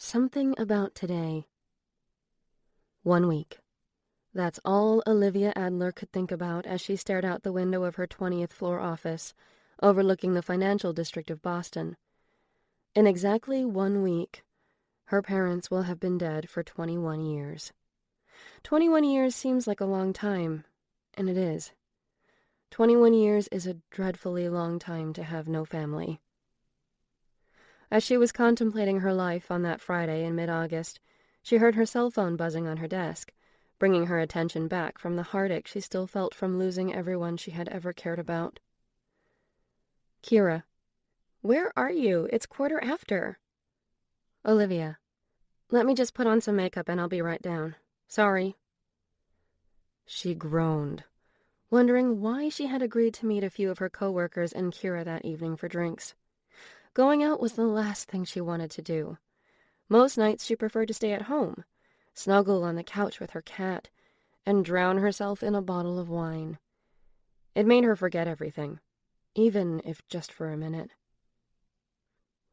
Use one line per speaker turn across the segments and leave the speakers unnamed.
Something about today. 1 week. That's all Olivia Adler could think about as she stared out the window of her 20th floor office, overlooking the financial district of Boston. In exactly 1 week, her parents will have been dead for 21 years. 21 years seems like a long time, and it is. 21 years is a dreadfully long time to have no family. As she was contemplating her life on that Friday in mid-August, she heard her cell phone buzzing on her desk, bringing her attention back from the heartache she still felt from losing everyone she had ever cared about. Kira. Where are you? It's 1:15. Olivia. Let me just put on some makeup and I'll be right down. Sorry. She groaned, wondering why she had agreed to meet a few of her coworkers and Kira that evening for drinks. Going out was the last thing she wanted to do. Most nights she preferred to stay at home, snuggle on the couch with her cat, and drown herself in a bottle of wine. It made her forget everything, even if just for a minute.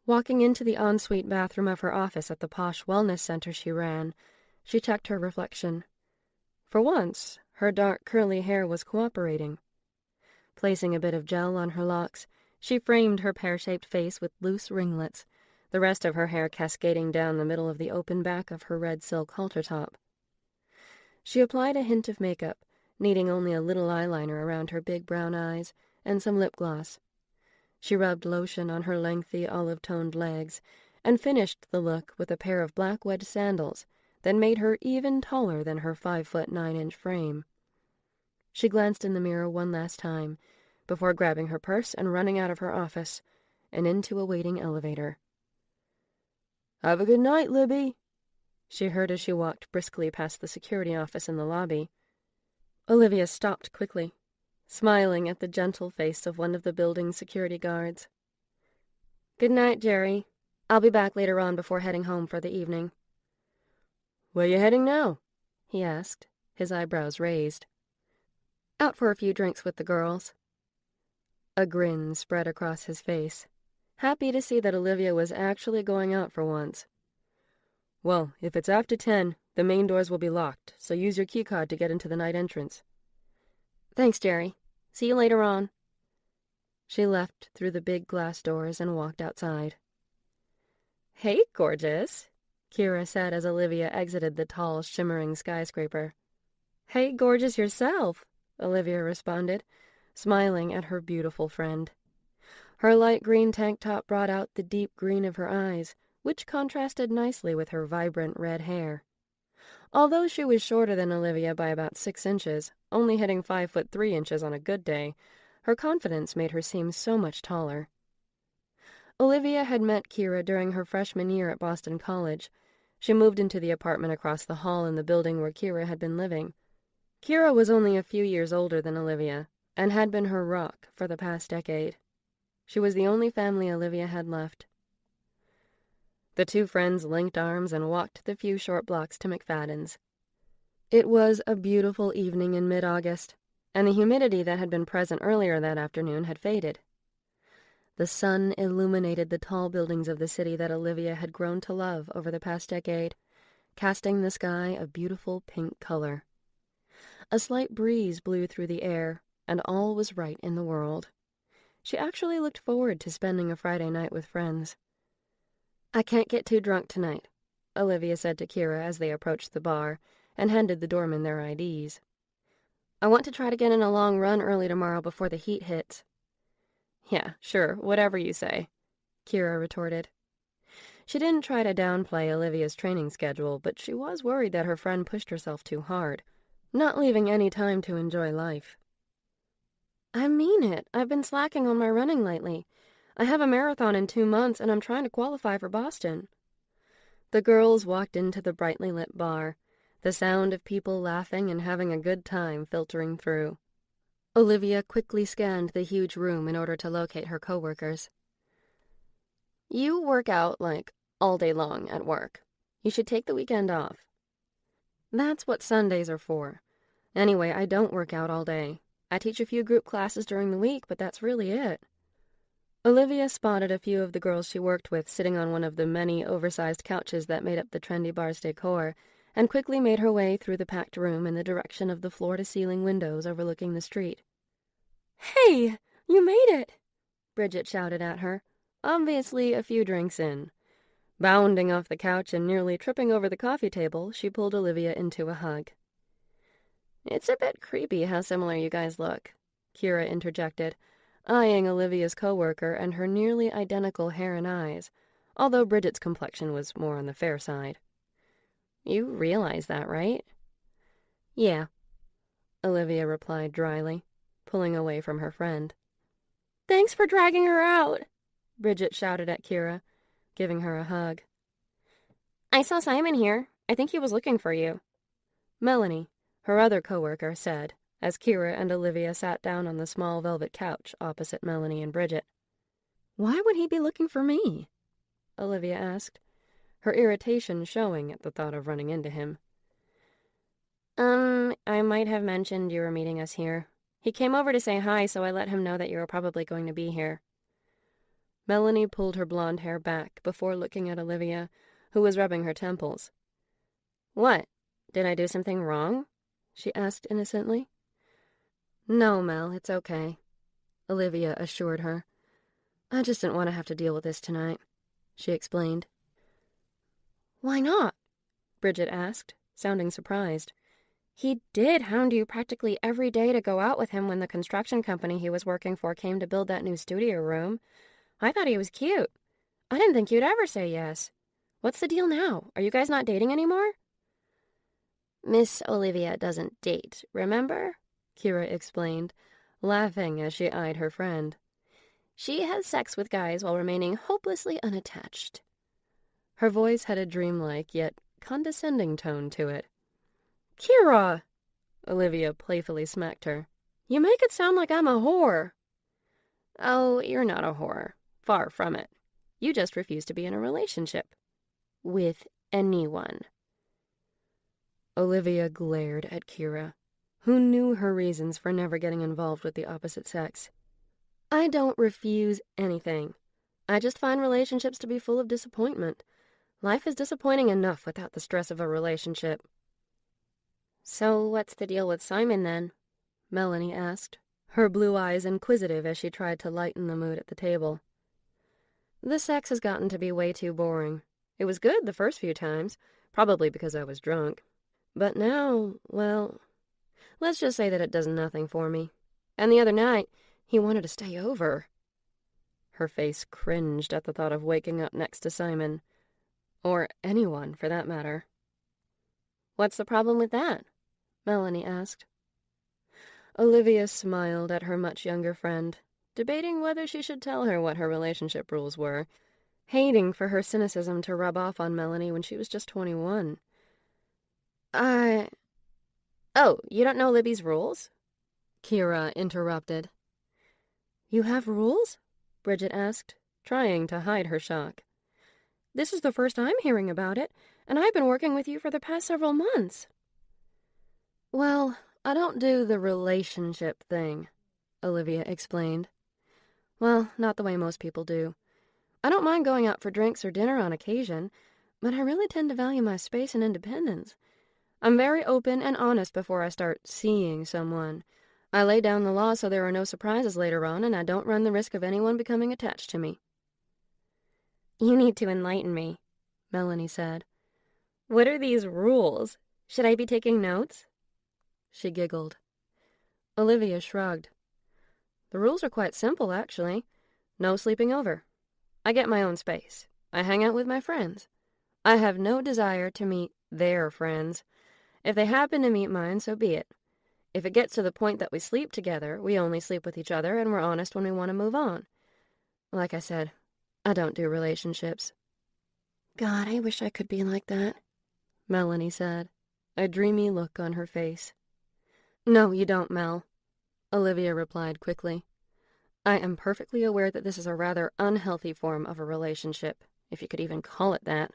Walking into the ensuite bathroom of her office at the posh wellness center she ran, she checked her reflection. For once, her dark curly hair was cooperating. Placing a bit of gel on her locks, she framed her pear-shaped face with loose ringlets, the rest of her hair cascading down the middle of the open back of her red silk halter top. She applied a hint of makeup, needing only a little eyeliner around her big brown eyes and some lip gloss. She rubbed lotion on her lengthy olive-toned legs and finished the look with a pair of black wedge sandals that made her even taller than her 5'9" frame. She glanced in the mirror one last time before grabbing her purse and running out of her office and into a waiting elevator. "Have a good night, Libby," she heard as she walked briskly past the security office in the lobby. Olivia stopped quickly, smiling at the gentle face of one of the building's security guards. "Good night, Jerry. I'll be back later on before heading home for the evening." "Where you heading now?" he asked, his eyebrows raised. "Out for a few drinks with the girls." A grin spread across his face, happy to see that Olivia was actually going out for once. "Well, if it's after 10, the main doors will be locked, so use your keycard to get into the night entrance." "Thanks, Jerry. See you later on." She left through the big glass doors and walked outside. "Hey, gorgeous," Kira said as Olivia exited the tall, shimmering skyscraper. "Hey, gorgeous yourself," Olivia responded, smiling at her beautiful friend. Her light green tank top brought out the deep green of her eyes, which contrasted nicely with her vibrant red hair. Although she was shorter than Olivia by about 6 inches, only hitting 5'3" on a good day, her confidence made her seem so much taller. Olivia had met Kira during her freshman year at Boston College. She moved into the apartment across the hall in the building where Kira had been living. Kira was only a few years older than Olivia, and had been her rock for the past decade. She was the only family Olivia had left. The two friends linked arms and walked the few short blocks to McFadden's. It was a beautiful evening in mid-August, and the humidity that had been present earlier that afternoon had faded. The sun illuminated the tall buildings of the city that Olivia had grown to love over the past decade, casting the sky a beautiful pink color. A slight breeze blew through the air, and all was right in the world. She actually looked forward to spending a Friday night with friends. "I can't get too drunk tonight," Olivia said to Kira as they approached the bar and handed the doorman their IDs. "I want to try to get in a long run early tomorrow before the heat hits." "Yeah, sure, whatever you say," Kira retorted. She didn't try to downplay Olivia's training schedule, but she was worried that her friend pushed herself too hard, not leaving any time to enjoy life. "I mean it. I've been slacking on my running lately. I have a marathon in 2 months, and I'm trying to qualify for Boston." The girls walked into the brightly lit bar, the sound of people laughing and having a good time filtering through. Olivia quickly scanned the huge room in order to locate her coworkers. "You work out, like, all day long at work. You should take the weekend off." "That's what Sundays are for. Anyway, I don't work out all day. I teach a few group classes during the week, but that's really it." Olivia spotted a few of the girls she worked with sitting on one of the many oversized couches that made up the trendy bar's decor, and quickly made her way through the packed room in the direction of the floor-to-ceiling windows overlooking the street. "Hey, you made it!" Bridget shouted at her, obviously a few drinks in. Bounding off the couch and nearly tripping over the coffee table, she pulled Olivia into a hug. "It's a bit creepy how similar you guys look," Kira interjected, eyeing Olivia's coworker and her nearly identical hair and eyes, although Bridget's complexion was more on the fair side. "You realize that, right?" "Yeah," Olivia replied dryly, pulling away from her friend. "Thanks for dragging her out," Bridget shouted at Kira, giving her a hug. "I saw Simon here. I think he was looking for you," Melanie, her other coworker, said, as Kira and Olivia sat down on the small velvet couch opposite Melanie and Bridget. "Why would he be looking for me?" Olivia asked, her irritation showing at the thought of running into him. I might have mentioned you were meeting us here. He came over to say hi, so I let him know that you were probably going to be here." Melanie pulled her blonde hair back before looking at Olivia, who was rubbing her temples. "What? Did I do something wrong?" she asked innocently. "No, Mel, it's okay," Olivia assured her. "I just didn't want to have to deal with this tonight," she explained. "Why not?" Bridget asked, sounding surprised. "He did hound you practically every day to go out with him when the construction company he was working for came to build that new studio room. I thought he was cute. I didn't think you'd ever say yes. What's the deal now? Are you guys not dating anymore?" "Miss Olivia doesn't date, remember?" Kira explained, laughing as she eyed her friend. "She has sex with guys while remaining hopelessly unattached." Her voice had a dreamlike yet condescending tone to it. "Kira!" Olivia playfully smacked her. "You make it sound like I'm a whore." "Oh, you're not a whore. Far from it. You just refuse to be in a relationship. With anyone." Olivia glared at Kira, who knew her reasons for never getting involved with the opposite sex. "I don't refuse anything. I just find relationships to be full of disappointment. Life is disappointing enough without the stress of a relationship." "So what's the deal with Simon, then?" Melanie asked, her blue eyes inquisitive as she tried to lighten the mood at the table. "The sex has gotten to be way too boring. It was good the first few times, probably because I was drunk. But now, well, let's just say that it does nothing for me. And the other night, he wanted to stay over." Her face cringed at the thought of waking up next to Simon. Or anyone, for that matter. "What's the problem with that?" Melanie asked. Olivia smiled at her much younger friend, debating whether she should tell her what her relationship rules were, hating for her cynicism to rub off on Melanie when she was just 21. Oh, you don't know Libby's rules?" Kira interrupted. "You have rules?" Bridget asked, trying to hide her shock. "This is the first I'm hearing about it, and I've been working with you for the past several months." "Well, I don't do the relationship thing," Olivia explained. "Well, not the way most people do. I don't mind going out for drinks or dinner on occasion, but I really tend to value my space and independence. I'm very open and honest before I start seeing someone. I lay down the law so there are no surprises later on, and I don't run the risk of anyone becoming attached to me." "You need to enlighten me," Melanie said. "What are these rules? Should I be taking notes?" She giggled. Olivia shrugged. "The rules are quite simple, actually. No sleeping over. I get my own space. I hang out with my friends. I have no desire to meet their friends. If they happen to meet mine, so be it. If it gets to the point that we sleep together, we only sleep with each other and we're honest when we want to move on. Like I said, I don't do relationships." "God, I wish I could be like that," Melanie said, a dreamy look on her face. "No, you don't, Mel," Olivia replied quickly. "I am perfectly aware that this is a rather unhealthy form of a relationship, if you could even call it that.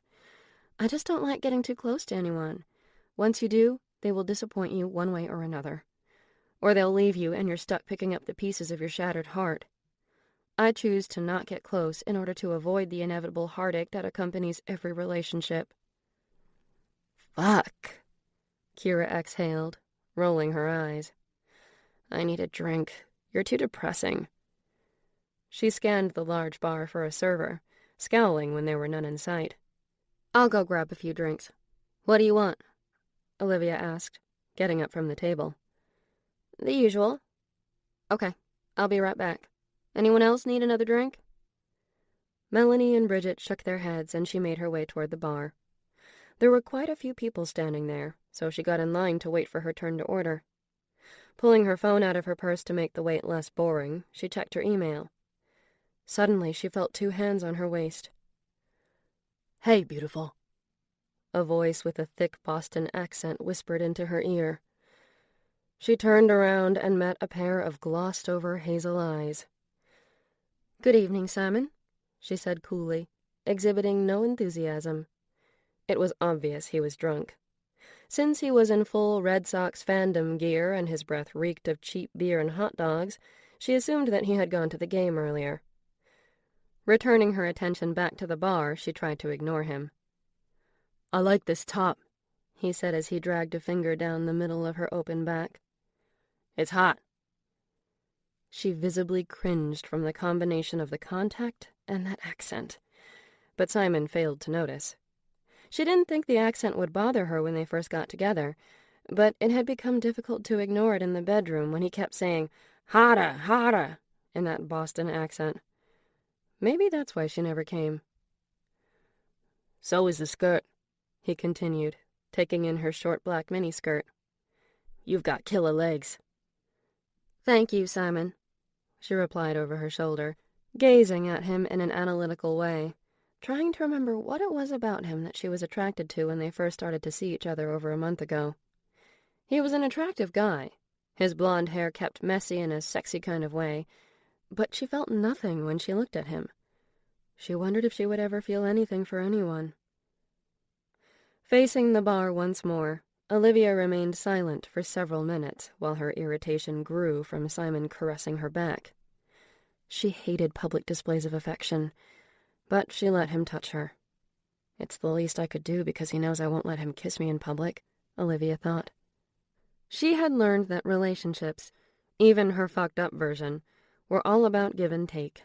I just don't like getting too close to anyone. Once you do, they will disappoint you one way or another. Or they'll leave you and you're stuck picking up the pieces of your shattered heart." I choose to not get close in order to avoid the inevitable heartache that accompanies every relationship." "Fuck," Kira exhaled, rolling her eyes. "I need a drink. You're too depressing." She scanned the large bar for a server, scowling when there were none in sight. "I'll go grab a few drinks. What do you want?" Olivia asked, getting up from the table. "The usual." "Okay, I'll be right back. Anyone else need another drink?" Melanie and Bridget shook their heads, and she made her way toward the bar. There were quite a few people standing there, so she got in line to wait for her turn to order. Pulling her phone out of her purse to make the wait less boring, she checked her email. Suddenly, she felt two hands on her waist. "Hey, beautiful," a voice with a thick Boston accent whispered into her ear. She turned around and met a pair of glossed-over hazel eyes. "Good evening, Simon," she said coolly, exhibiting no enthusiasm. It was obvious he was drunk. Since he was in full Red Sox fandom gear and his breath reeked of cheap beer and hot dogs, she assumed that he had gone to the game earlier. Returning her attention back to the bar, she tried to ignore him. "I like this top," he said as he dragged a finger down the middle of her open back. "It's hot." She visibly cringed from the combination of the contact and that accent, but Simon failed to notice. She didn't think the accent would bother her when they first got together, but it had become difficult to ignore it in the bedroom when he kept saying, "Hotta, hotta," in that Boston accent. Maybe that's why she never came. "So is the skirt," he continued, taking in her short black miniskirt. "You've got killer legs." "Thank you, Simon," she replied over her shoulder, gazing at him in an analytical way, trying to remember what it was about him that she was attracted to when they first started to see each other over a month ago. He was an attractive guy, his blonde hair kept messy in a sexy kind of way, but she felt nothing when she looked at him. She wondered if she would ever feel anything for anyone. Facing the bar once more, Olivia remained silent for several minutes while her irritation grew from Simon caressing her back. She hated public displays of affection, but she let him touch her. It's the least I could do because he knows I won't let him kiss me in public, Olivia thought. She had learned that relationships, even her fucked-up version, were all about give and take.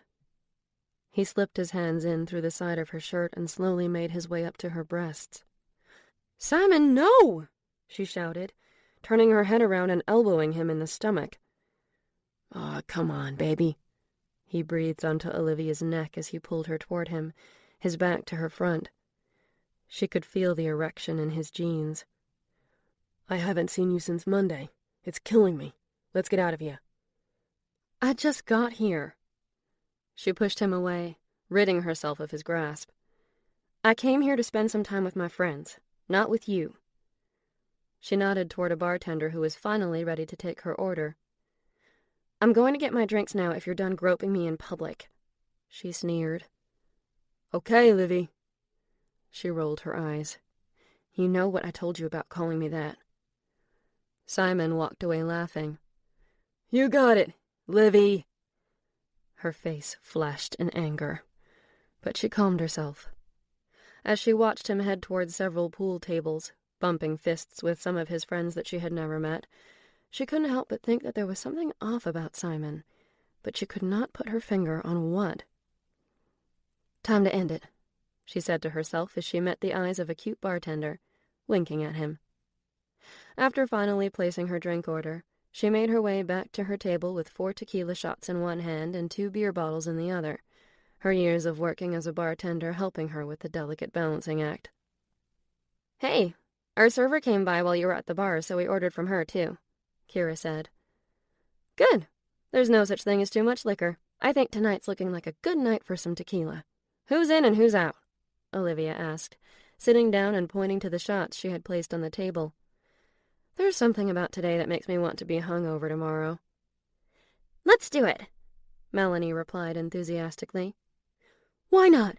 He slipped his hands in through the side of her shirt and slowly made his way up to her breasts. "Simon, no!" she shouted, turning her head around and elbowing him in the stomach. "Aw, come on, baby," he breathed onto Olivia's neck as he pulled her toward him, his back to her front. She could feel the erection in his jeans. "I haven't seen you since Monday. It's killing me. Let's get out of here." "I just got here." She pushed him away, ridding herself of his grasp. "I came here to spend some time with my friends, not with you." She nodded toward a bartender who was finally ready to take her order. "I'm going to get my drinks now if you're done groping me in public," she sneered. "Okay, Livy." She rolled her eyes. "You know what I told you about calling me that." Simon walked away laughing. "You got it, Livy." Her face flashed in anger, but she calmed herself. As she watched him head toward several pool tables, bumping fists with some of his friends that she had never met, she couldn't help but think that there was something off about Simon, but she could not put her finger on what. "Time to end it," she said to herself as she met the eyes of a cute bartender, winking at him. After finally placing her drink order, she made her way back to her table with 4 tequila shots in one hand and 2 beer bottles in the other, her years of working as a bartender helping her with the delicate balancing act. "Hey, our server came by while you were at the bar, so we ordered from her, too," Kira said. "Good. There's no such thing as too much liquor. I think tonight's looking like a good night for some tequila. Who's in and who's out?" Olivia asked, sitting down and pointing to the shots she had placed on the table. "There's something about today that makes me want to be hungover tomorrow." "Let's do it," Melanie replied enthusiastically. "Why not?"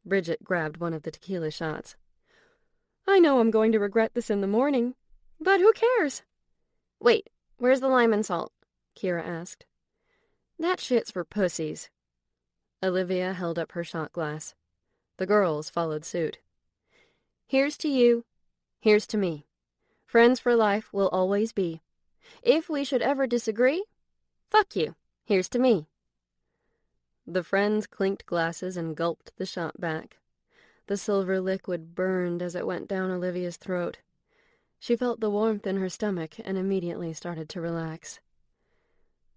Bridget grabbed one of the tequila shots. "I know I'm going to regret this in the morning, but who cares?" "Wait, where's the lime and salt?" Kira asked. "That shit's for pussies," Olivia held up her shot glass. The girls followed suit. Here's to you. Here's to me. Friends for life will always be. If we should ever disagree, fuck you. Here's to me. The friends clinked glasses and gulped the shot back. The silver liquid burned as it went down Olivia's throat. She felt the warmth in her stomach and immediately started to relax.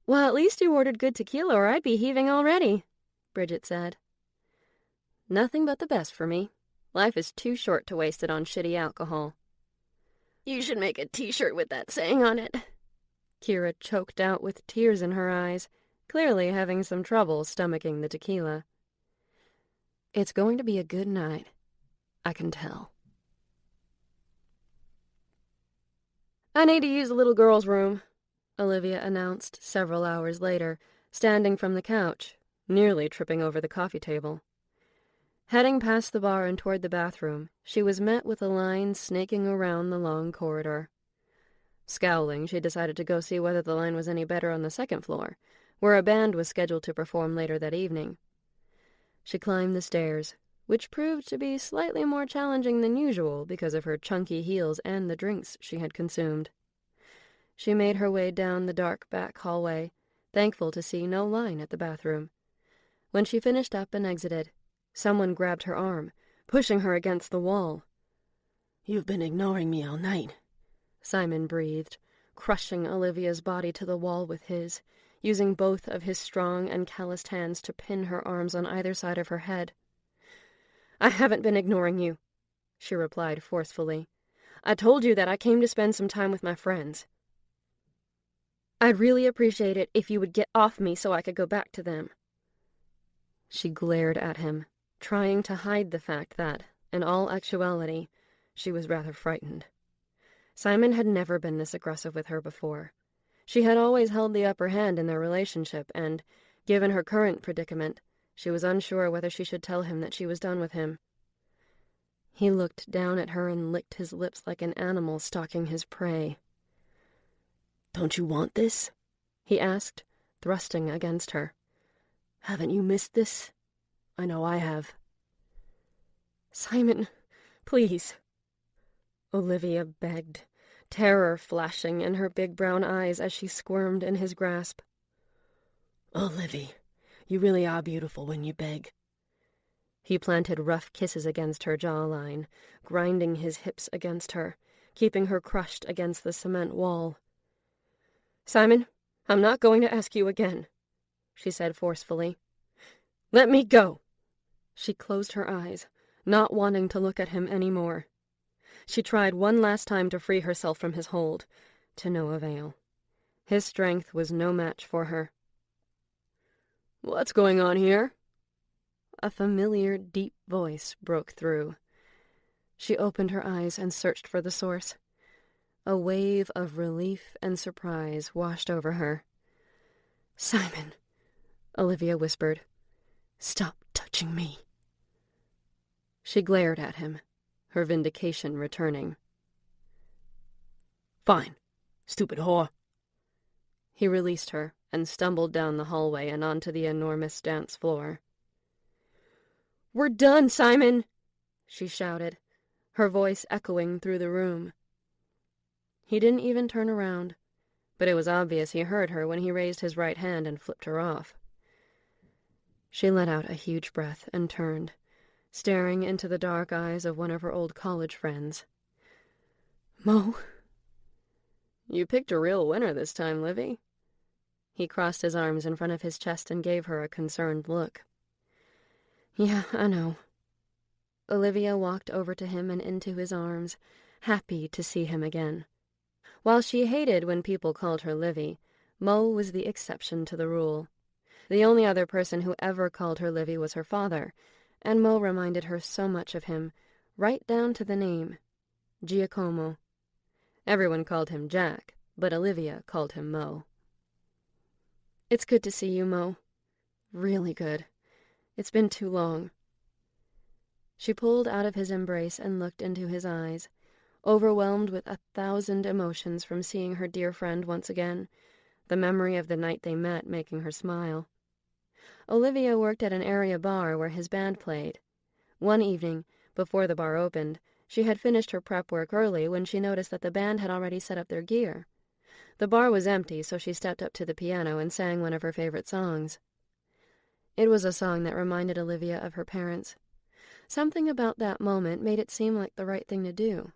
Well, at least you ordered good tequila or I'd be heaving already, Bridget said. Nothing but the best for me. Life is too short to waste it on shitty alcohol. You should make a t-shirt with that saying on it. Kira choked out with tears in her eyes, clearly having some trouble stomaching the tequila. It's going to be a good night. I can tell. I need to use the little girl's room, Olivia announced several hours later, standing from the couch, nearly tripping over the coffee table. Heading past the bar and toward the bathroom, she was met with a line snaking around the long corridor. Scowling, she decided to go see whether the line was any better on the second floor, where a band was scheduled to perform later that evening. She climbed the stairs, which proved to be slightly more challenging than usual because of her chunky heels and the drinks she had consumed. She made her way down the dark back hallway, thankful to see no line at the bathroom. When she finished up and exited, someone grabbed her arm, pushing her against the wall. You've been ignoring me all night, Simon breathed, crushing Olivia's body to the wall with his, using both of his strong and calloused hands to pin her arms on either side of her head. I haven't been ignoring you, she replied forcefully. I told you that I came to spend some time with my friends. I'd really appreciate it if you would get off me so I could go back to them. She glared at him, trying to hide the fact that, in all actuality, she was rather frightened. Simon had never been this aggressive with her before. She had always held the upper hand in their relationship, and, given her current predicament, she was unsure whether she should tell him that she was done with him. He looked down at her and licked his lips like an animal stalking his prey. Don't you want this? He asked, thrusting against her. Haven't you missed this? I know I have. Simon, please. Olivia begged, terror flashing in her big brown eyes as she squirmed in his grasp. Olivia, you really are beautiful when you beg. He planted rough kisses against her jawline, grinding his hips against her, keeping her crushed against the cement wall. Simon, I'm not going to ask you again, she said forcefully. Let me go. She closed her eyes, not wanting to look at him any more. She tried one last time to free herself from his hold, to no avail. His strength was no match for her. What's going on here? A familiar, deep voice broke through. She opened her eyes and searched for the source. A wave of relief and surprise washed over her. Simon, Olivia whispered. Stop touching me. She glared at him, her vindication returning. Fine, stupid whore. He released her and stumbled down the hallway and onto the enormous dance floor. We're done, Simon, she shouted, her voice echoing through the room. He didn't even turn around, but it was obvious he heard her when he raised his right hand and flipped her off. She let out a huge breath and turned, staring into the dark eyes of one of her old college friends. Mo? You picked a real winner this time, Livy. He crossed his arms in front of his chest and gave her a concerned look. Yeah, I know. Olivia walked over to him and into his arms, happy to see him again. While she hated when people called her Livy, Mo was the exception to the rule. The only other person who ever called her Livy was her father, and Mo reminded her so much of him, right down to the name, Giacomo. Everyone called him Jack, but Olivia called him Mo. It's good to see you, Mo. Really good. It's been too long. She pulled out of his embrace and looked into his eyes, overwhelmed with 1,000 emotions from seeing her dear friend once again, the memory of the night they met making her smile. Olivia worked at an area bar where his band played. One evening, before the bar opened, she had finished her prep work early when she noticed that the band had already set up their gear. The bar was empty, so she stepped up to the piano and sang one of her favorite songs. It was a song that reminded Olivia of her parents. Something about that moment made it seem like the right thing to do.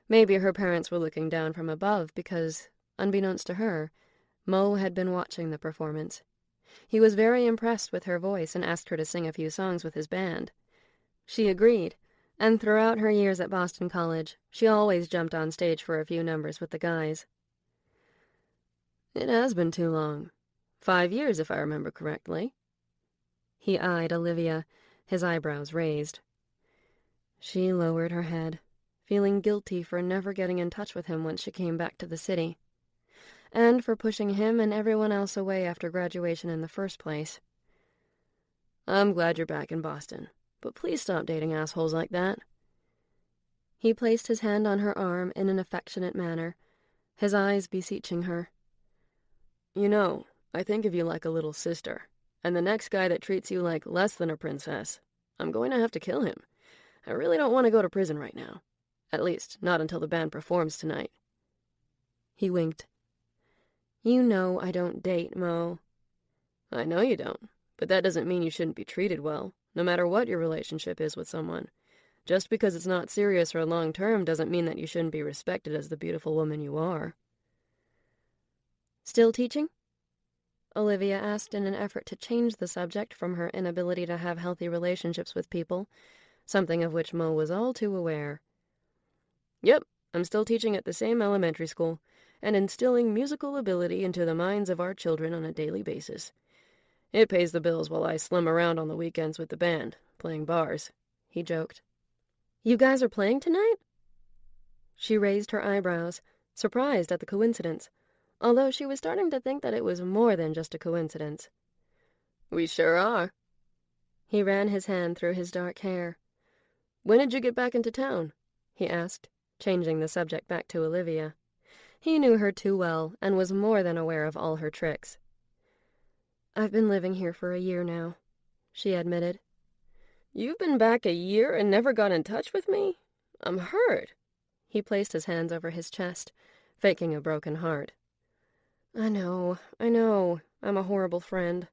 Maybe her parents were looking down from above because, unbeknownst to her, Mo had been watching the performance. He was very impressed with her voice and asked her to sing a few songs with his band. She agreed, and throughout her years at Boston College, she always jumped on stage for a few numbers with the guys. It has been too long. 5 years, if I remember correctly. He eyed Olivia, his eyebrows raised. She lowered her head, feeling guilty for never getting in touch with him once she came back to the city, and for pushing him and everyone else away after graduation in the first place. I'm glad you're back in Boston, but please stop dating assholes like that. He placed his hand on her arm in an affectionate manner, his eyes beseeching her. You know, I think of you like a little sister, and the next guy that treats you like less than a princess, I'm going to have to kill him. I really don't want to go to prison right now. At least, not until the band performs tonight. He winked. You know I don't date, Mo. I know you don't, but that doesn't mean you shouldn't be treated well, no matter what your relationship is with someone. Just because it's not serious or long-term doesn't mean that you shouldn't be respected as the beautiful woman you are. Still teaching? Olivia asked in an effort to change the subject from her inability to have healthy relationships with people, something of which Mo was all too aware. Yep, I'm still teaching at the same elementary school, and instilling musical ability into the minds of our children on a daily basis. It pays the bills while I slim around on the weekends with the band, playing bars, he joked. You guys are playing tonight? She raised her eyebrows, surprised at the coincidence, although she was starting to think that it was more than just a coincidence. We sure are. He ran his hand through his dark hair. When did you get back into town? He asked, changing the subject back to Olivia. He knew her too well and was more than aware of all her tricks. I've been living here for a year now, she admitted. You've been back a year and never got in touch with me? I'm hurt. He placed his hands over his chest, faking a broken heart. I know. I'm a horrible friend.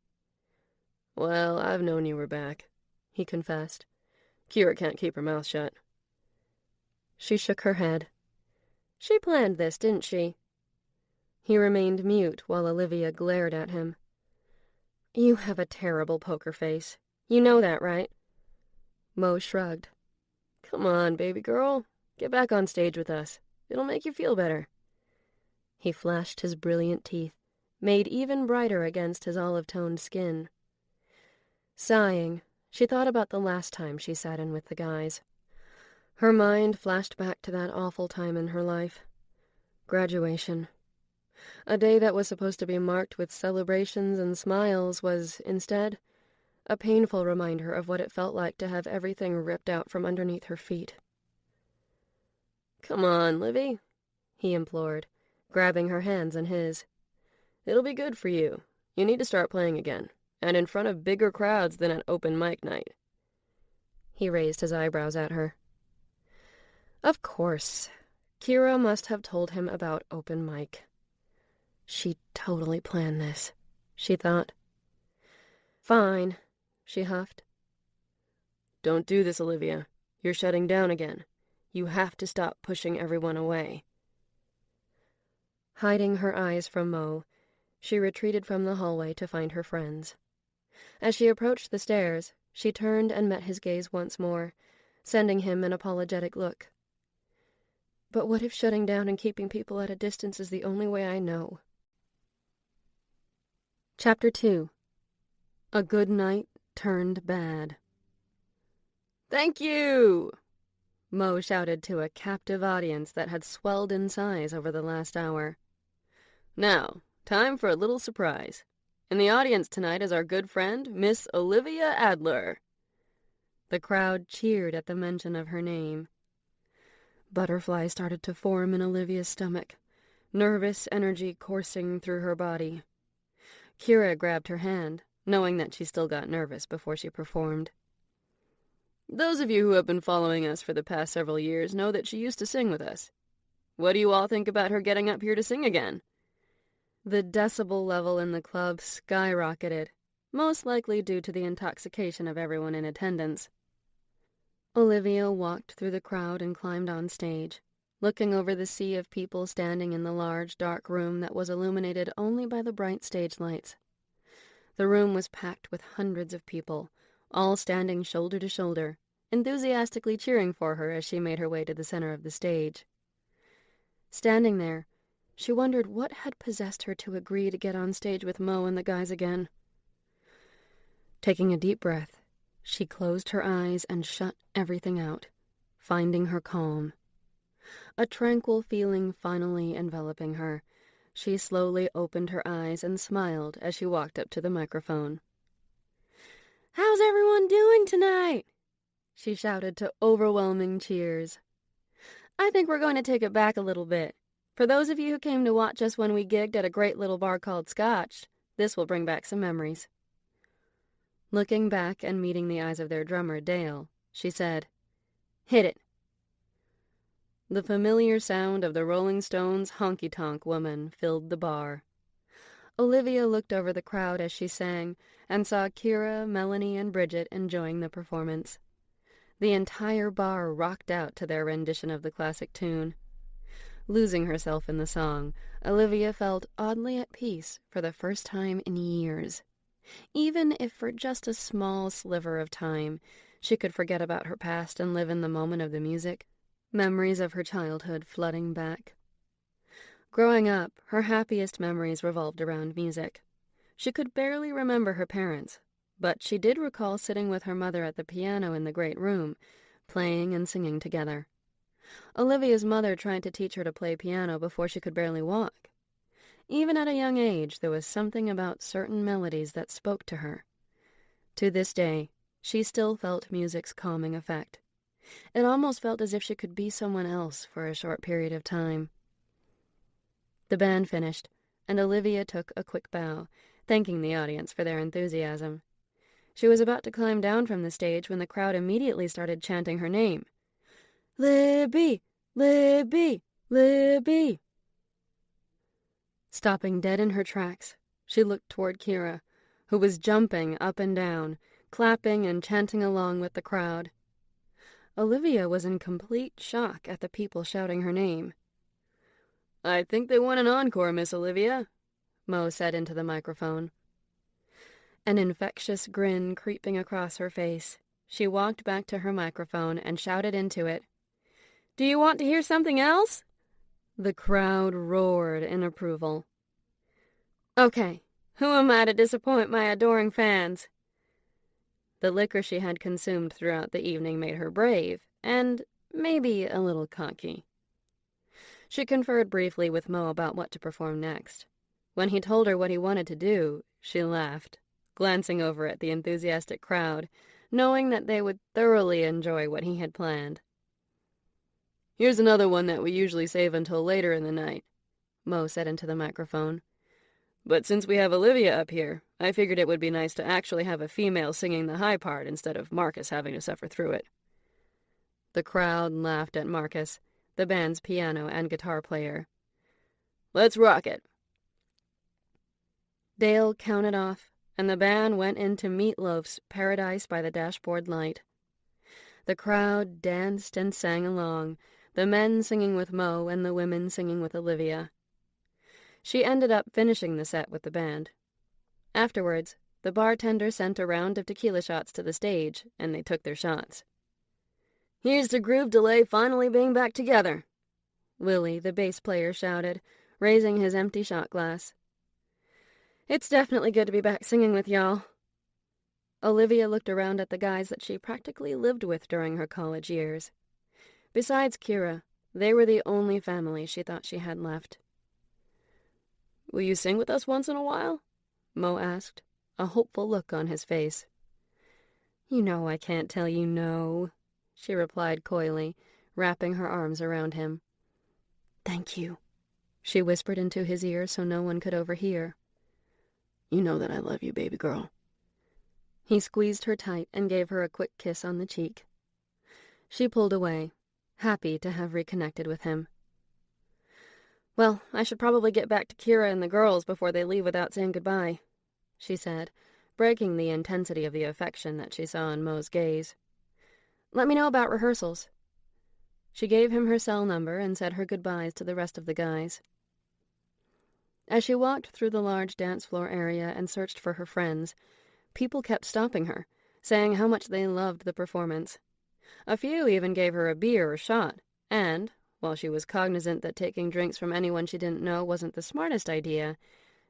Well, I've known you were back, he confessed. Kira can't keep her mouth shut. She shook her head. She planned this, didn't she? He remained mute while Olivia glared at him. You have a terrible poker face. You know that, right? Mo shrugged. Come on, baby girl. Get back on stage with us. It'll make you feel better. He flashed his brilliant teeth, made even brighter against his olive-toned skin. Sighing, she thought about the last time she sat in with the guys. Her mind flashed back to that awful time in her life. Graduation. A day that was supposed to be marked with celebrations and smiles was, instead, a painful reminder of what it felt like to have everything ripped out from underneath her feet. Come on, Livy, he implored, grabbing her hands in his. It'll be good for you. You need to start playing again, and in front of bigger crowds than at open mic night. He raised his eyebrows at her. Of course. Kira must have told him about open mic. She totally planned this, she thought. Fine, she huffed. Don't do this, Olivia. You're shutting down again. You have to stop pushing everyone away. Hiding her eyes from Mo, she retreated from the hallway to find her friends. As she approached the stairs, she turned and met his gaze once more, sending him an apologetic look. But what if shutting down and keeping people at a distance is the only way I know? Chapter 2. A Good Night Turned Bad. Thank you! Mo shouted to a captive audience that had swelled in size over the last hour. Now, time for a little surprise. In the audience tonight is our good friend, Miss Olivia Adler. The crowd cheered at the mention of her name. Butterflies started to form in Olivia's stomach, nervous energy coursing through her body. Kira grabbed her hand, knowing that she still got nervous before she performed. "Those of you who have been following us for the past several years know that she used to sing with us. What do you all think about her getting up here to sing again?" The decibel level in the club skyrocketed, most likely due to the intoxication of everyone in attendance. Olivia walked through the crowd and climbed on stage, looking over the sea of people standing in the large, dark room that was illuminated only by the bright stage lights. The room was packed with hundreds of people, all standing shoulder to shoulder, enthusiastically cheering for her as she made her way to the center of the stage. Standing there, she wondered what had possessed her to agree to get on stage with Mo and the guys again. Taking a deep breath, she closed her eyes and shut everything out, finding her calm. A tranquil feeling finally enveloping her, she slowly opened her eyes and smiled as she walked up to the microphone. "How's everyone doing tonight?" she shouted to overwhelming cheers. "I think we're going to take it back a little bit. For those of you who came to watch us when we gigged at a great little bar called Scotch, this will bring back some memories." Looking back and meeting the eyes of their drummer, Dale, she said, "Hit it." The familiar sound of the Rolling Stones' honky-tonk woman filled the bar. Olivia looked over the crowd as she sang and saw Kira, Melanie, and Bridget enjoying the performance. The entire bar rocked out to their rendition of the classic tune. Losing herself in the song, Olivia felt oddly at peace for the first time in years. Even if for just a small sliver of time, she could forget about her past and live in the moment of the music, memories of her childhood flooding back. Growing up, her happiest memories revolved around music. She could barely remember her parents, but she did recall sitting with her mother at the piano in the great room, playing and singing together. Olivia's mother tried to teach her to play piano before she could barely walk. Even at a young age, there was something about certain melodies that spoke to her. To this day, she still felt music's calming effect. It almost felt as if she could be someone else for a short period of time. The band finished, and Olivia took a quick bow, thanking the audience for their enthusiasm. She was about to climb down from the stage when the crowd immediately started chanting her name. "Libby! Libby! Libby!" Stopping dead in her tracks, she looked toward Kira, who was jumping up and down, clapping and chanting along with the crowd. Olivia was in complete shock at the people shouting her name. "I think they want an encore, Miss Olivia," Mo said into the microphone. An infectious grin creeping across her face, she walked back to her microphone and shouted into it, "Do you want to hear something else?" The crowd roared in approval. "Okay, who am I to disappoint my adoring fans?" The liquor she had consumed throughout the evening made her brave, and maybe a little cocky. She conferred briefly with Mo about what to perform next. When he told her what he wanted to do, she laughed, glancing over at the enthusiastic crowd, knowing that they would thoroughly enjoy what he had planned. "Here's another one that we usually save until later in the night," Mo said into the microphone. "But since we have Olivia up here, I figured it would be nice to actually have a female singing the high part instead of Marcus having to suffer through it." The crowd laughed at Marcus, the band's piano and guitar player. "Let's rock it." Dale counted off, and the band went into Meatloaf's Paradise by the Dashboard Light. The crowd danced and sang along, the men singing with Mo and the women singing with Olivia. She ended up finishing the set with the band. Afterwards, the bartender sent a round of tequila shots to the stage, and they took their shots. "Here's to Groove Delay finally being back together," Willie, the bass player, shouted, raising his empty shot glass. "It's definitely good to be back singing with y'all." Olivia looked around at the guys that she practically lived with during her college years. Besides Kira, they were the only family she thought she had left. "Will you sing with us once in a while?" Mo asked, a hopeful look on his face. "You know I can't tell you no," she replied coyly, wrapping her arms around him. "Thank you," she whispered into his ear so no one could overhear. "You know that I love you, baby girl," He squeezed her tight and gave her a quick kiss on the cheek. She pulled away, happy to have reconnected with him. "Well, I should probably get back to Kira and the girls before they leave without saying goodbye," she said, breaking the intensity of the affection that she saw in Mo's gaze. "Let me know about rehearsals." She gave him her cell number and said her goodbyes to the rest of the guys. As she walked through the large dance floor area and searched for her friends, people kept stopping her, saying how much they loved the performance. A few even gave her a beer or shot, and, while she was cognizant that taking drinks from anyone she didn't know wasn't the smartest idea,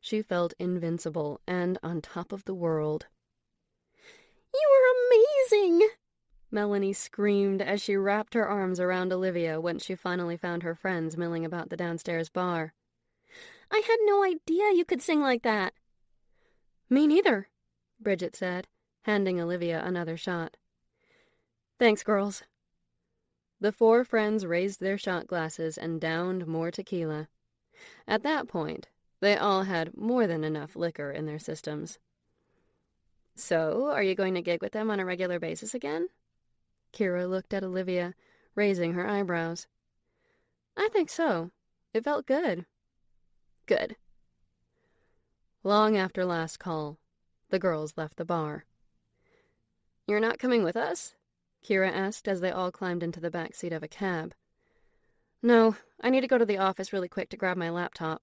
she felt invincible and on top of the world. "You were amazing!" Melanie screamed as she wrapped her arms around Olivia when she finally found her friends milling about the downstairs bar. "I had no idea you could sing like that." "Me neither," Bridget said, handing Olivia another shot. "Thanks, girls." The four friends raised their shot glasses and downed more tequila. At that point, they all had more than enough liquor in their systems. "So, are you going to gig with them on a regular basis again?" Kira looked at Olivia, raising her eyebrows. "I think so. It felt good." "Good." Long after last call, the girls left the bar. "You're not coming with us?" Kira asked as they all climbed into the back seat of a cab. "No, I need to go to the office really quick to grab my laptop."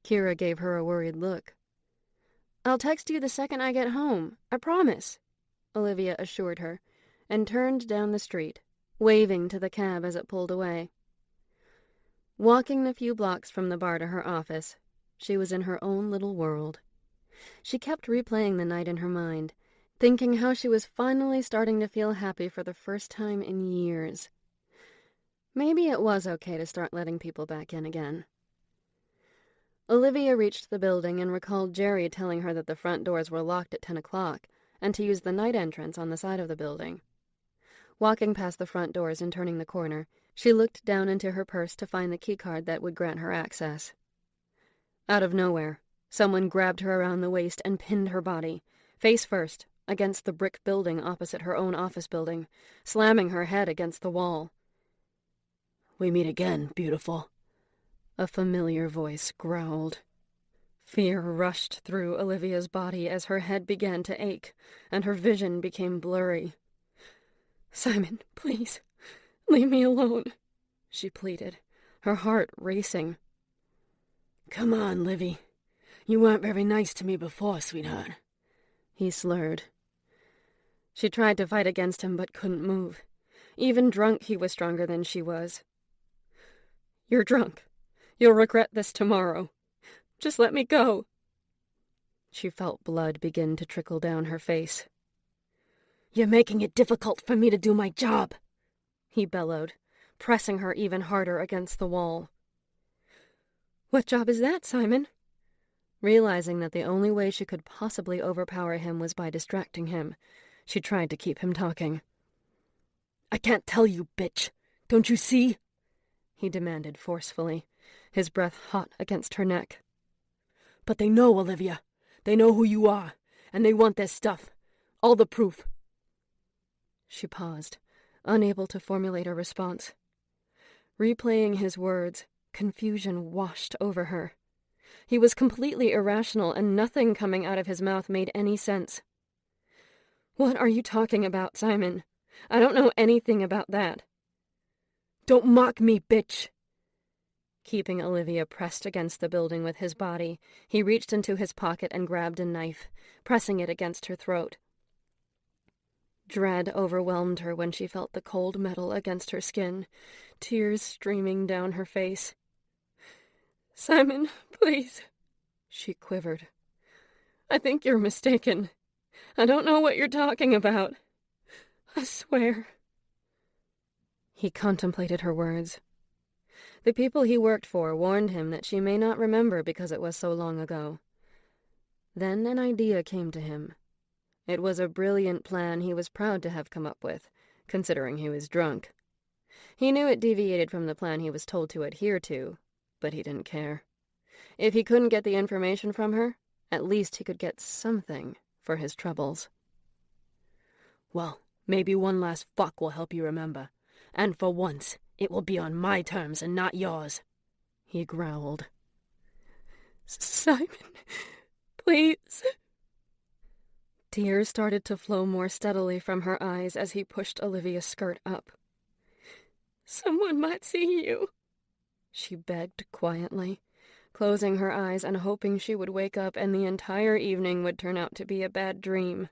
Kira gave her a worried look. "I'll text you the second I get home, I promise," Olivia assured her, and turned down the street, waving to the cab as it pulled away. Walking the few blocks from the bar to her office, she was in her own little world. She kept replaying the night in her mind, thinking how she was finally starting to feel happy for the first time in years. Maybe it was okay to start letting people back in again. Olivia reached the building and recalled Jerry telling her that the front doors were locked at 10 o'clock and to use the night entrance on the side of the building. Walking past the front doors and turning the corner, she looked down into her purse to find the keycard that would grant her access. Out of nowhere, someone grabbed her around the waist and pinned her body, face first, against the brick building opposite her own office building, slamming her head against the wall. "We meet again, beautiful," a familiar voice growled. Fear rushed through Olivia's body as her head began to ache, and her vision became blurry. "Simon, please, leave me alone," she pleaded, her heart racing. "Come on, Livy. You weren't very nice to me before, sweetheart," he slurred. She tried to fight against him but couldn't move. Even drunk, he was stronger than she was. "You're drunk. You'll regret this tomorrow. Just let me go." She felt blood begin to trickle down her face. "You're making it difficult for me to do my job," he bellowed, pressing her even harder against the wall. "What job is that, Simon?" Realizing that the only way she could possibly overpower him was by distracting him, she tried to keep him talking. "I can't tell you, bitch. Don't you see?" he demanded forcefully, his breath hot against her neck. "But they know, Olivia. They know who you are, and they want their stuff. All the proof." She paused, unable to formulate a response. Replaying his words, confusion washed over her. He was completely irrational, and nothing coming out of his mouth made any sense. "What are you talking about, Simon? I don't know anything about that." "Don't mock me, bitch!" Keeping Olivia pressed against the building with his body, he reached into his pocket and grabbed a knife, pressing it against her throat. Dread overwhelmed her when she felt the cold metal against her skin, tears streaming down her face. "Simon, please," she quivered. "I think you're mistaken. I don't know what you're talking about. I swear." He contemplated her words. The people he worked for warned him that she may not remember because it was so long ago. Then an idea came to him. It was a brilliant plan he was proud to have come up with, considering he was drunk. He knew it deviated from the plan he was told to adhere to, but he didn't care. If he couldn't get the information from her, at least he could get something for his troubles. "Well, maybe one last fuck will help you remember. And for once, it will be on my terms and not yours," he growled. "Simon, please." Tears started to flow more steadily from her eyes as he pushed Olivia's skirt up. "Someone might see you," she begged quietly, closing her eyes and hoping she would wake up and the entire evening would turn out to be a bad dream.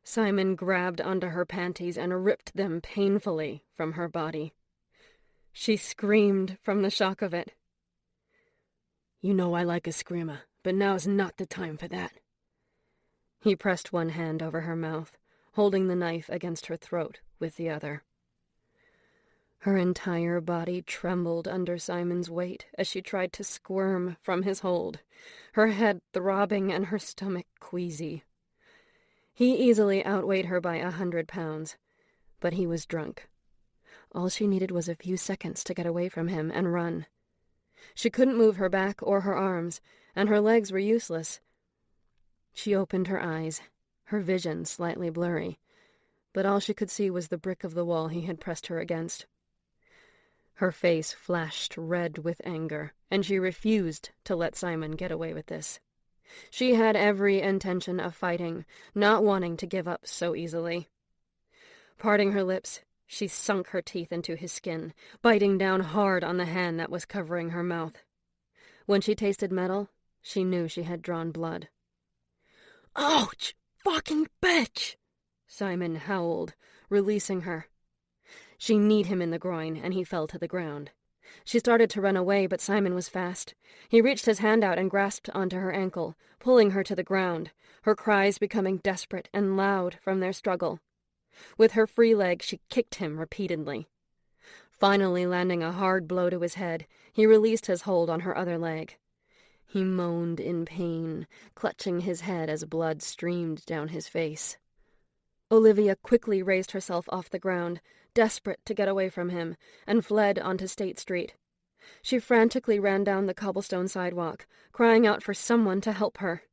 Simon grabbed onto her panties and ripped them painfully from her body. She screamed from the shock of it. "You know I like a screamer, but now's not the time for that." He pressed one hand over her mouth, holding the knife against her throat with the other. Her entire body trembled under Simon's weight as she tried to squirm from his hold, her head throbbing and her stomach queasy. He easily outweighed her by 100 pounds, but he was drunk. All she needed was a few seconds to get away from him and run. She couldn't move her back or her arms, and her legs were useless. She opened her eyes, her vision slightly blurry, but all she could see was the brick of the wall he had pressed her against. Her face flashed red with anger, and she refused to let Simon get away with this. She had every intention of fighting, not wanting to give up so easily. Parting her lips, she sunk her teeth into his skin, biting down hard on the hand that was covering her mouth. When she tasted metal, she knew she had drawn blood. "Ouch! Fucking bitch!" Simon howled, releasing her. She kneed him in the groin, and he fell to the ground. She started to run away, but Simon was fast. He reached his hand out and grasped onto her ankle, pulling her to the ground, her cries becoming desperate and loud from their struggle. With her free leg, she kicked him repeatedly. Finally landing a hard blow to his head, he released his hold on her other leg. He moaned in pain, clutching his head as blood streamed down his face. Olivia quickly raised herself off the ground, desperate to get away from him, and fled onto State Street. She frantically ran down the cobblestone sidewalk, crying out for someone to help her.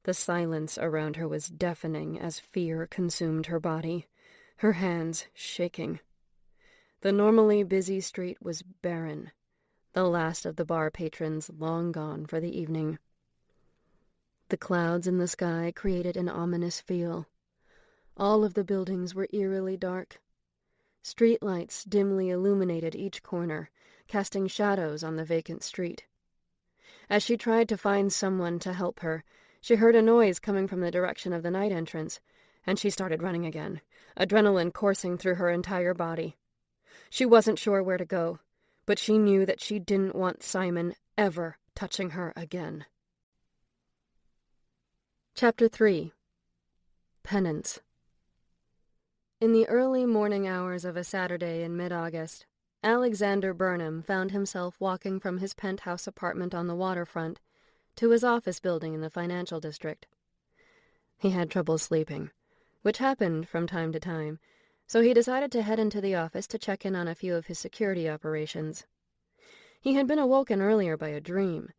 The silence around her was deafening as fear consumed her body, her hands shaking. The normally busy street was barren, the last of the bar patrons long gone for the evening. The clouds in the sky created an ominous feel. All of the buildings were eerily dark. Streetlights dimly illuminated each corner, casting shadows on the vacant street. As she tried to find someone to help her, she heard a noise coming from the direction of the night entrance, and she started running again, adrenaline coursing through her entire body. She wasn't sure where to go, but she knew that she didn't want Simon ever touching her again. Chapter 3. Penance. In the early morning hours of a Saturday in mid-August, Alexander Burnham found himself walking from his penthouse apartment on the waterfront to his office building in the financial district. He had trouble sleeping, which happened from time to time, so he decided to head into the office to check in on a few of his security operations. He had been awoken earlier by a dream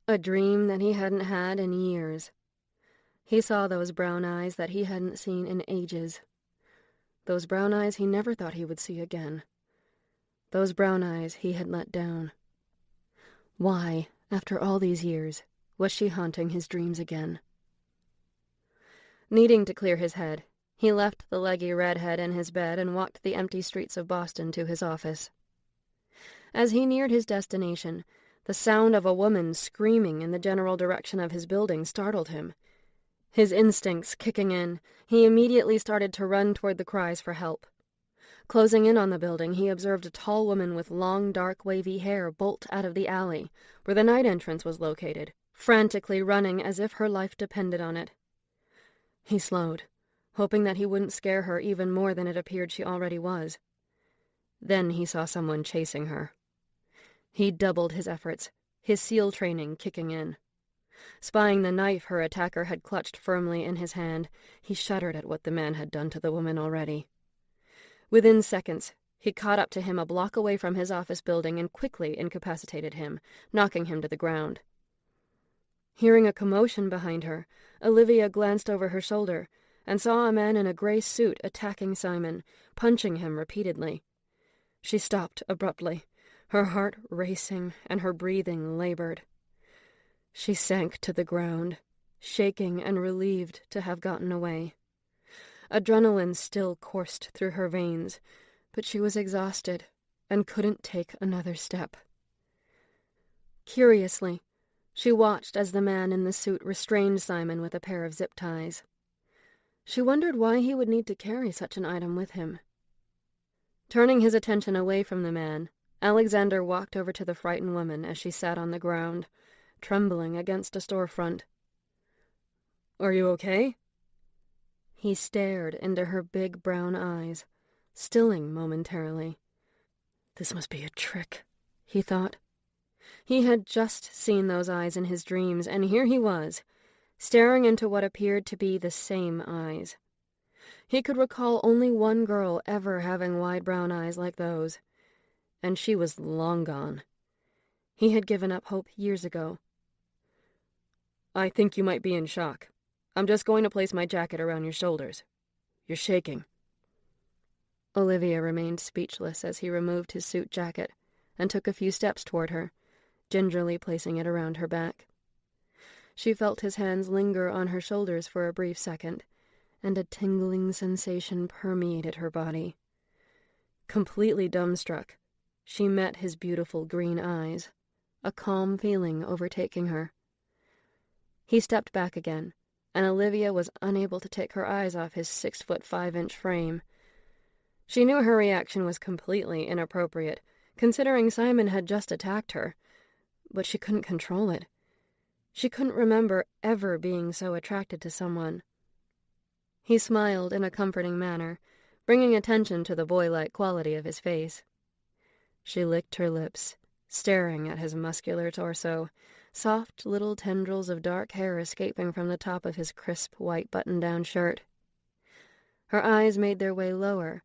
that he hadn't had in years. He saw those brown eyes that he hadn't seen in ages. Those brown eyes he never thought he would see again. Those brown eyes he had let down. Why, after all these years, was she haunting his dreams again? Needing to clear his head, he left the leggy redhead in his bed and walked the empty streets of Boston to his office. As he neared his destination, the sound of a woman screaming in the general direction of his building startled him. His instincts kicking in, he immediately started to run toward the cries for help. Closing in on the building, he observed a tall woman with long, dark, wavy hair bolt out of the alley, where the night entrance was located, frantically running as if her life depended on it. He slowed, hoping that he wouldn't scare her even more than it appeared she already was. Then he saw someone chasing her. He doubled his efforts, his SEAL training kicking in. Spying the knife her attacker had clutched firmly in his hand, he shuddered at what the man had done to the woman already. Within seconds, he caught up to him a block away from his office building and quickly incapacitated him, knocking him to the ground. Hearing a commotion behind her, Olivia glanced over her shoulder and saw a man in a gray suit attacking Simon, punching him repeatedly. She stopped abruptly, her heart racing and her breathing labored. She sank to the ground, shaking and relieved to have gotten away. Adrenaline still coursed through her veins, but she was exhausted and couldn't take another step. Curiously, she watched as the man in the suit restrained Simon with a pair of zip ties. She wondered why he would need to carry such an item with him. Turning his attention away from the man, Alexander walked over to the frightened woman as she sat on the ground, trembling against a storefront. "Are you okay?" He stared into her big brown eyes, stilling momentarily. This must be a trick, he thought. He had just seen those eyes in his dreams, and here he was, staring into what appeared to be the same eyes. He could recall only one girl ever having wide brown eyes like those, and she was long gone. He had given up hope years ago. "I think you might be in shock. I'm just going to place my jacket around your shoulders. You're shaking." Olivia remained speechless as he removed his suit jacket and took a few steps toward her, gingerly placing it around her back. She felt his hands linger on her shoulders for a brief second, and a tingling sensation permeated her body. Completely dumbstruck, she met his beautiful green eyes, a calm feeling overtaking her. He stepped back again, and Olivia was unable to take her eyes off his 6'5" frame. She knew her reaction was completely inappropriate, considering Simon had just attacked her, but she couldn't control it. She couldn't remember ever being so attracted to someone. He smiled in a comforting manner, bringing attention to the boy-like quality of his face. She licked her lips, staring at his muscular torso, soft little tendrils of dark hair escaping from the top of his crisp white button-down shirt. Her eyes made their way lower,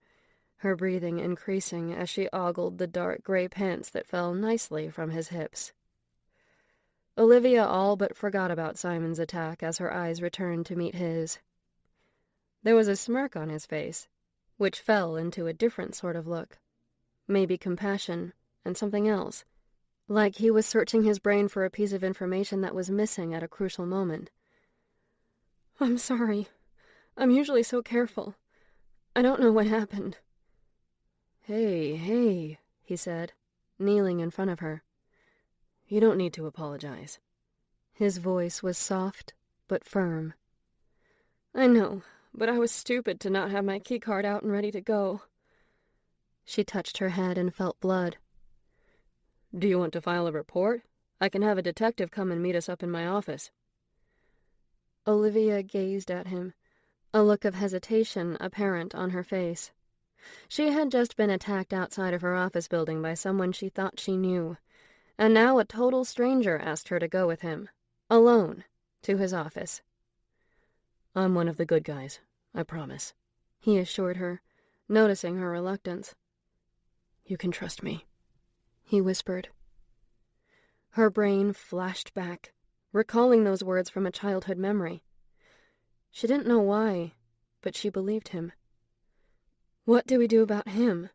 her breathing increasing as she ogled the dark gray pants that fell nicely from his hips. Olivia all but forgot about Simon's attack as her eyes returned to meet his. There was a smirk on his face, which fell into a different sort of look. Maybe compassion and something else, like he was searching his brain for a piece of information that was missing at a crucial moment. "I'm sorry. I'm usually so careful. I don't know what happened." Hey, he said, kneeling in front of her. "You don't need to apologize." His voice was soft but firm. "I know, but I was stupid to not have my keycard out and ready to go." She touched her head and felt blood. "Do you want to file a report? I can have a detective come and meet us up in my office." Olivia gazed at him, a look of hesitation apparent on her face. She had just been attacked outside of her office building by someone she thought she knew, and now a total stranger asked her to go with him, alone, to his office. "I'm one of the good guys, I promise," he assured her, noticing her reluctance. "You can trust me," he whispered. Her brain flashed back, recalling those words from a childhood memory. She didn't know why, but she believed him. "What do we do about him?"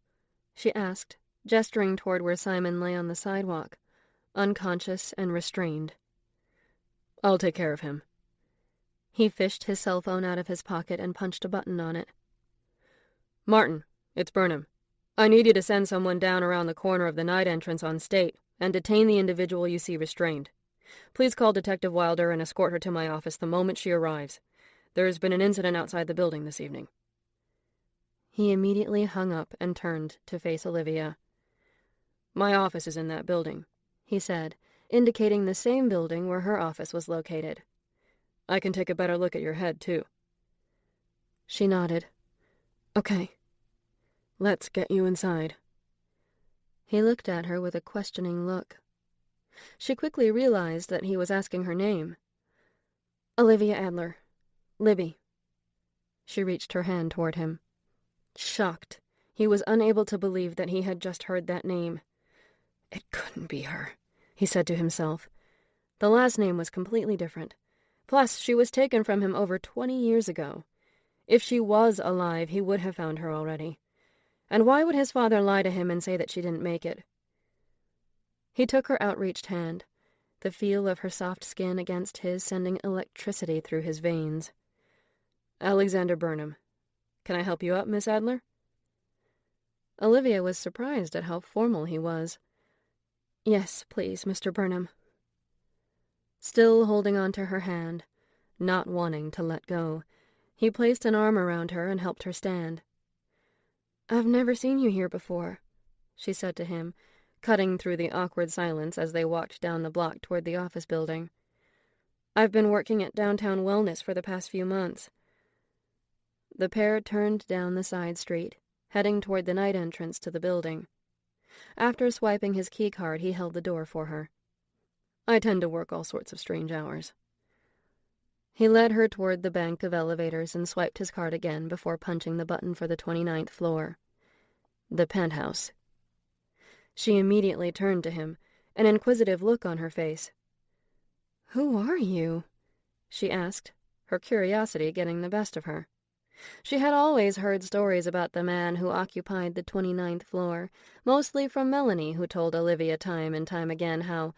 she asked, gesturing toward where Simon lay on the sidewalk, unconscious and restrained. "I'll take care of him." He fished his cell phone out of his pocket and punched a button on it. "Martin, it's Burnham. I need you to send someone down around the corner of the night entrance on State and detain the individual you see restrained. Please call Detective Wilder and escort her to my office the moment she arrives. There has been an incident outside the building this evening." He immediately hung up and turned to face Olivia. "My office is in that building," he said, indicating the same building where her office was located. "I can take a better look at your head, too." She nodded. "Okay. Let's get you inside." He looked at her with a questioning look. She quickly realized that he was asking her name. "Olivia Adler. Libby." She reached her hand toward him. Shocked, he was unable to believe that he had just heard that name. It couldn't be her, he said to himself. The last name was completely different. Plus, she was taken from him over 20 years ago. If she was alive, he would have found her already. And why would his father lie to him and say that she didn't make it? He took her outreached hand, the feel of her soft skin against his sending electricity through his veins. Alexander Burnham. Can I help you out, Miss Adler? Olivia was surprised at how formal he was. Yes, please, Mr. Burnham. Still holding on to her hand, not wanting to let go, he placed an arm around her and helped her stand. I've never seen you here before, she said to him, cutting through the awkward silence as they walked down the block toward the office building. I've been working at Downtown Wellness for the past few months. The pair turned down the side street, heading toward the night entrance to the building. After swiping his keycard, he held the door for her. I tend to work all sorts of strange hours. He led her toward the bank of elevators and swiped his card again before punching the button for the 29th floor. The penthouse. She immediately turned to him, an inquisitive look on her face. Who are you? She asked, her curiosity getting the best of her. She had always heard stories about the man who occupied the 29th floor, mostly from Melanie, who told Olivia time and time again how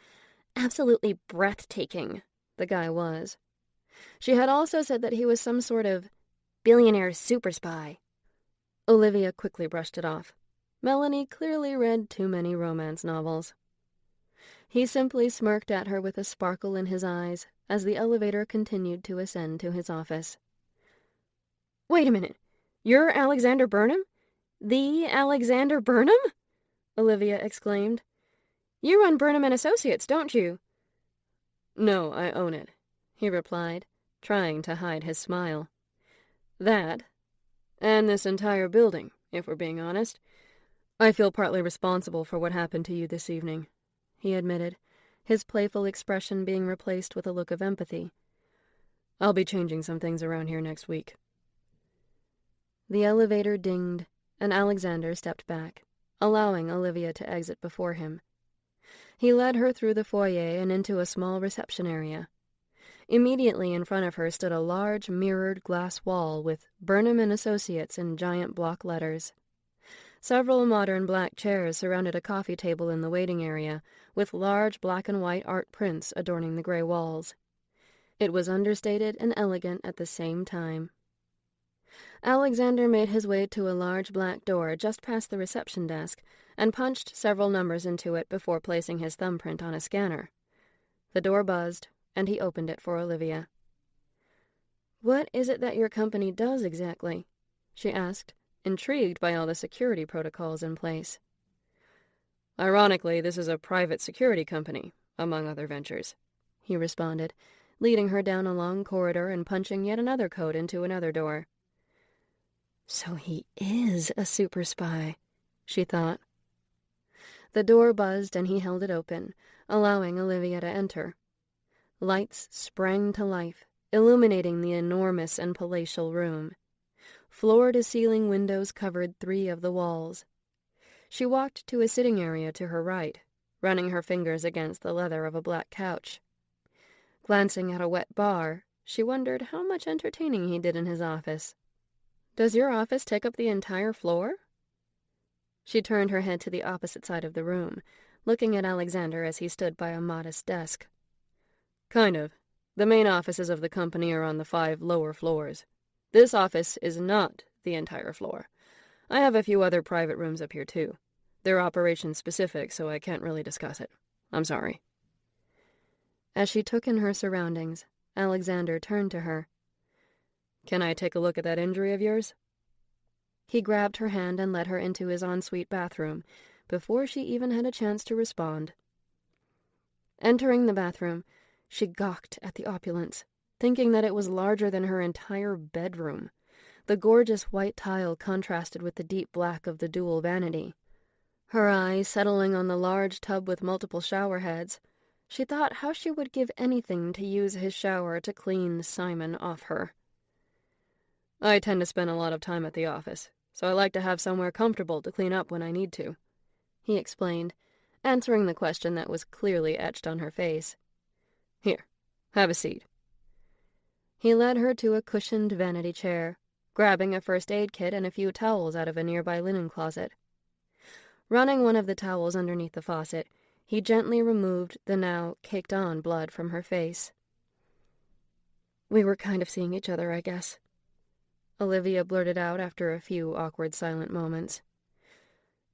absolutely breathtaking the guy was. She had also said that he was some sort of billionaire super spy. Olivia quickly brushed it off. Melanie clearly read too many romance novels. He simply smirked at her with a sparkle in his eyes as the elevator continued to ascend to his office. Wait a minute. You're Alexander Burnham? The Alexander Burnham? Olivia exclaimed. You run Burnham and Associates, don't you? No, I own it, he replied, trying to hide his smile. That, and this entire building, if we're being honest. I feel partly responsible for what happened to you this evening, he admitted, his playful expression being replaced with a look of empathy. I'll be changing some things around here next week. The elevator dinged, and Alexander stepped back, allowing Olivia to exit before him. He led her through the foyer and into a small reception area. Immediately in front of her stood a large mirrored glass wall with Burnham and Associates in giant block letters. Several modern black chairs surrounded a coffee table in the waiting area, with large black and white art prints adorning the gray walls. It was understated and elegant at the same time. Alexander made his way to a large black door just past the reception desk and punched several numbers into it before placing his thumbprint on a scanner. The door buzzed, and he opened it for Olivia. What is it that your company does exactly? She asked, intrigued by all the security protocols in place. Ironically, this is a private security company, among other ventures, he responded, leading her down a long corridor and punching yet another code into another door. So he is a super spy, she thought. The door buzzed and he held it open, allowing Olivia to enter. Lights sprang to life, illuminating the enormous and palatial room. Floor-to-ceiling windows covered 3 of the walls. She walked to a sitting area to her right, running her fingers against the leather of a black couch. Glancing at a wet bar, she wondered how much entertaining he did in his office. Does your office take up the entire floor? She turned her head to the opposite side of the room, looking at Alexander as he stood by a modest desk. Kind of. The main offices of the company are on the 5 lower floors. This office is not the entire floor. I have a few other private rooms up here, too. They're operation-specific, so I can't really discuss it. I'm sorry. As she took in her surroundings, Alexander turned to her. Can I take a look at that injury of yours? He grabbed her hand and led her into his ensuite bathroom, before she even had a chance to respond. Entering the bathroom, she gawked at the opulence, thinking that it was larger than her entire bedroom. The gorgeous white tile contrasted with the deep black of the dual vanity. Her eyes settling on the large tub with multiple shower heads, she thought how she would give anything to use his shower to clean Simon off her. I tend to spend a lot of time at the office, so I like to have somewhere comfortable to clean up when I need to, he explained, answering the question that was clearly etched on her face. Here, have a seat." He led her to a cushioned vanity chair, grabbing a first aid kit and a few towels out of a nearby linen closet. Running one of the towels underneath the faucet, he gently removed the now caked-on blood from her face. "We were kind of seeing each other, I guess," Olivia blurted out after a few awkward silent moments.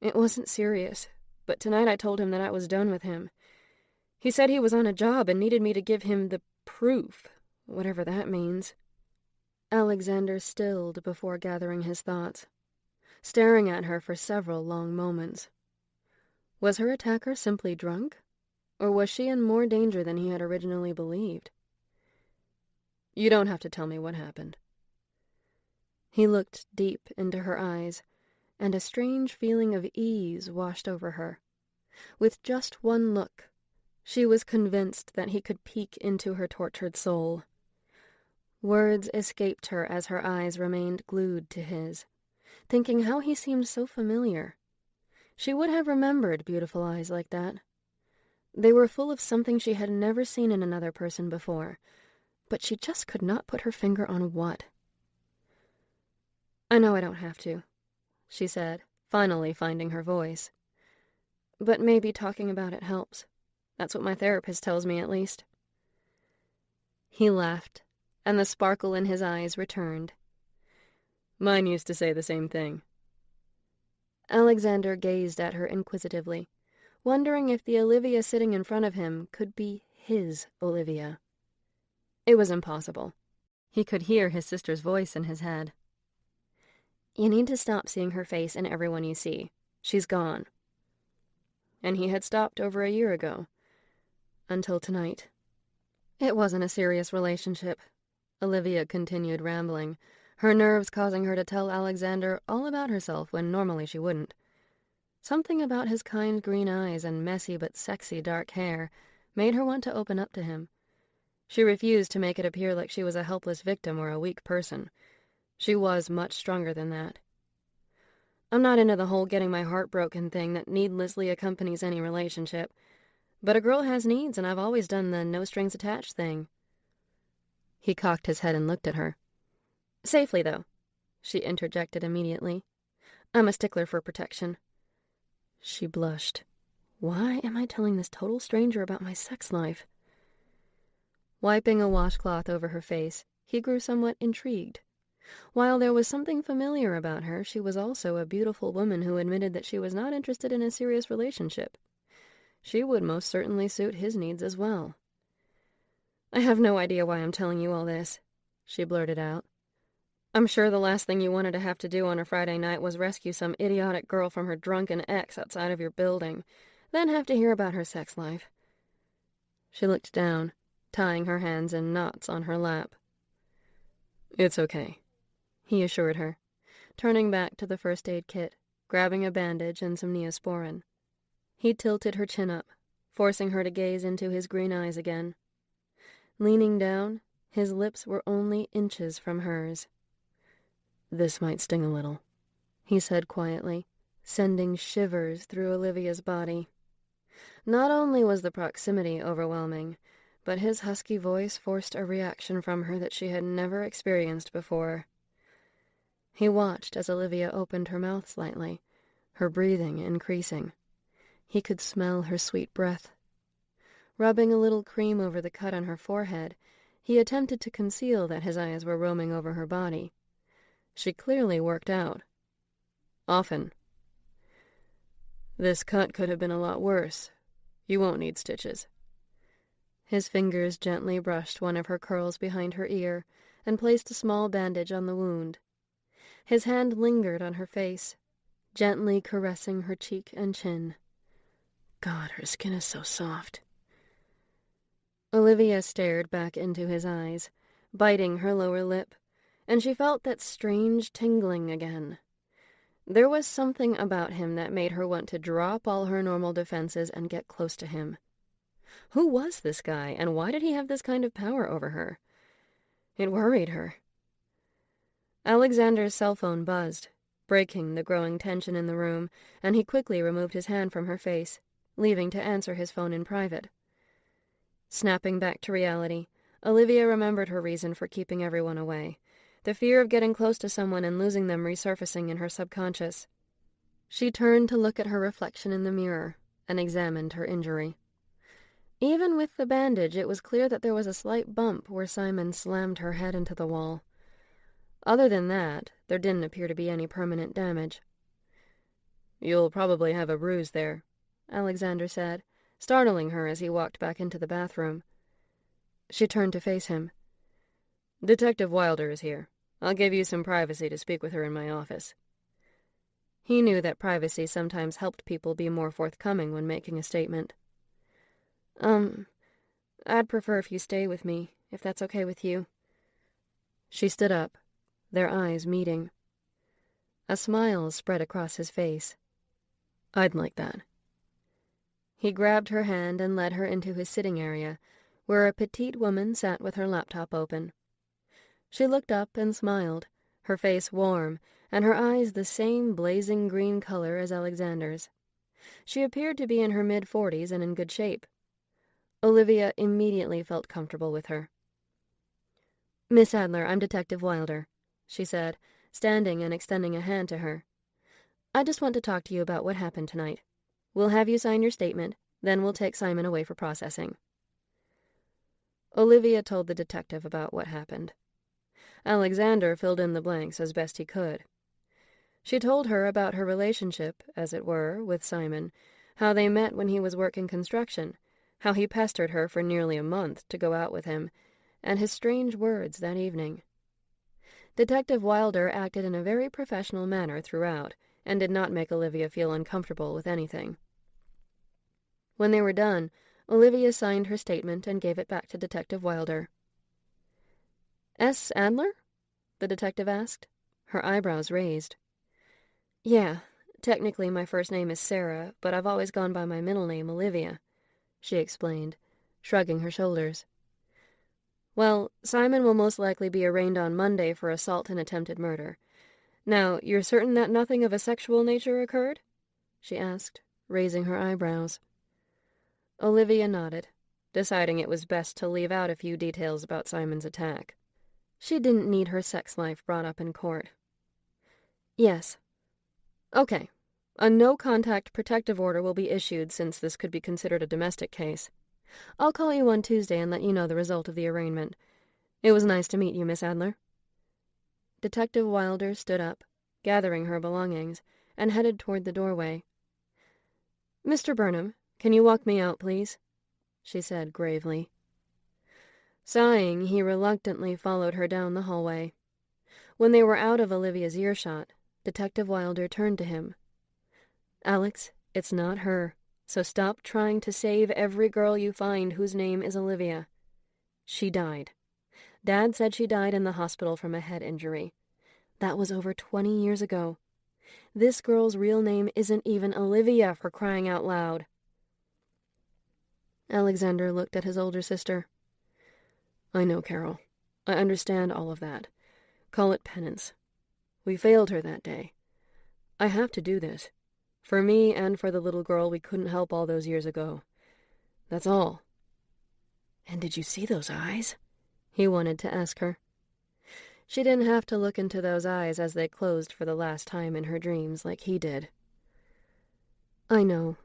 "It wasn't serious, but tonight I told him that I was done with him. He said he was on a job and needed me to give him the proof, whatever that means." Alexander stilled before gathering his thoughts, staring at her for several long moments. Was her attacker simply drunk, or was she in more danger than he had originally believed? "You don't have to tell me what happened." He looked deep into her eyes, and a strange feeling of ease washed over her. With just one look, she was convinced that he could peek into her tortured soul. Words escaped her as her eyes remained glued to his, thinking how he seemed so familiar. She would have remembered beautiful eyes like that. They were full of something she had never seen in another person before, but she just could not put her finger on what. "I know I don't have to," she said, finally finding her voice. "But maybe talking about it helps. That's what my therapist tells me, at least." He laughed, and the sparkle in his eyes returned. "Mine used to say the same thing." Alexander gazed at her inquisitively, wondering if the Olivia sitting in front of him could be his Olivia. It was impossible. He could hear his sister's voice in his head. "You need to stop seeing her face in everyone you see. She's gone." And he had stopped over a year ago. Until tonight. It wasn't a serious relationship. Olivia continued rambling, her nerves causing her to tell Alexander all about herself when normally she wouldn't. Something about his kind green eyes and messy but sexy dark hair made her want to open up to him. She refused to make it appear like she was a helpless victim or a weak person. She was much stronger than that. "I'm not into the whole getting my heart broken thing that needlessly accompanies any relationship. But a girl has needs, and I've always done the no-strings-attached thing." He cocked his head and looked at her. "Safely, though," she interjected immediately. "I'm a stickler for protection." She blushed. Why am I telling this total stranger about my sex life? Wiping a washcloth over her face, he grew somewhat intrigued. While there was something familiar about her, she was also a beautiful woman who admitted that she was not interested in a serious relationship. She would most certainly suit his needs as well. "I have no idea why I'm telling you all this," she blurted out. "I'm sure the last thing you wanted to have to do on a Friday night was rescue some idiotic girl from her drunken ex outside of your building, then have to hear about her sex life." She looked down, tying her hands in knots on her lap. "It's okay," he assured her, turning back to the first aid kit, grabbing a bandage and some Neosporin. He tilted her chin up, forcing her to gaze into his green eyes again. Leaning down, his lips were only inches from hers. "This might sting a little," he said quietly, sending shivers through Olivia's body. Not only was the proximity overwhelming, but his husky voice forced a reaction from her that she had never experienced before. He watched as Olivia opened her mouth slightly, her breathing increasing. He could smell her sweet breath. Rubbing a little cream over the cut on her forehead, he attempted to conceal that his eyes were roaming over her body. She clearly worked out. Often. "This cut could have been a lot worse. You won't need stitches." His fingers gently brushed one of her curls behind her ear and placed a small bandage on the wound. His hand lingered on her face, gently caressing her cheek and chin. God, her skin is so soft. Olivia stared back into his eyes, biting her lower lip, and she felt that strange tingling again. There was something about him that made her want to drop all her normal defenses and get close to him. Who was this guy, and why did he have this kind of power over her? It worried her. Alexander's cell phone buzzed, breaking the growing tension in the room, and he quickly removed his hand from her face, leaving to answer his phone in private. Snapping back to reality, Olivia remembered her reason for keeping everyone away. The fear of getting close to someone and losing them resurfacing in her subconscious. She turned to look at her reflection in the mirror and examined her injury. Even with the bandage, it was clear that there was a slight bump where Simon slammed her head into the wall. Other than that, there didn't appear to be any permanent damage. "You'll probably have a bruise there," Alexander said, startling her as he walked back into the bathroom. She turned to face him. "Detective Wilder is here. I'll give you some privacy to speak with her in my office." He knew that privacy sometimes helped people be more forthcoming when making a statement. I'd prefer if you stay with me, if that's okay with you." She stood up, their eyes meeting. A smile spread across his face. "I'd like that." He grabbed her hand and led her into his sitting area, where a petite woman sat with her laptop open. She looked up and smiled, her face warm, and her eyes the same blazing green color as Alexander's. She appeared to be in her mid-40s and in good shape. Olivia immediately felt comfortable with her. "Miss Adler, I'm Detective Wilder," she said, standing and extending a hand to her. "I just want to talk to you about what happened tonight. We'll have you sign your statement, then we'll take Simon away for processing." Olivia told the detective about what happened. Alexander filled in the blanks as best he could. She told her about her relationship, as it were, with Simon, how they met when he was working construction, how he pestered her for nearly a month to go out with him, and his strange words that evening. Detective Wilder acted in a very professional manner throughout, and did not make Olivia feel uncomfortable with anything. When they were done, Olivia signed her statement and gave it back to Detective Wilder. "S. Adler?" the detective asked, her eyebrows raised. "Yeah, technically my first name is Sarah, but I've always gone by my middle name, Olivia," she explained, shrugging her shoulders. "Well, Simon will most likely be arraigned on Monday for assault and attempted murder. Now, you're certain that nothing of a sexual nature occurred?" she asked, raising her eyebrows. Olivia nodded, deciding it was best to leave out a few details about Simon's attack. She didn't need her sex life brought up in court. "Yes." "Okay. A no-contact protective order will be issued since this could be considered a domestic case. I'll call you on Tuesday and let you know the result of the arraignment. It was nice to meet you, Miss Adler." Detective Wilder stood up, gathering her belongings, and headed toward the doorway. "Mr. Burnham, can you walk me out, please?" she said gravely. Sighing, he reluctantly followed her down the hallway. When they were out of Olivia's earshot, Detective Wilder turned to him. "Alex, it's not her, so stop trying to save every girl you find whose name is Olivia. She died. Dad said she died in the hospital from a head injury. That was over 20 years ago. This girl's real name isn't even Olivia, for crying out loud." Alexander looked at his older sister. "I know, Carol. I understand all of that. Call it penance. We failed her that day. I have to do this. For me and for the little girl we couldn't help all those years ago. That's all." "And did you see those eyes?" he wanted to ask her. She didn't have to look into those eyes as they closed for the last time in her dreams like he did. "I know."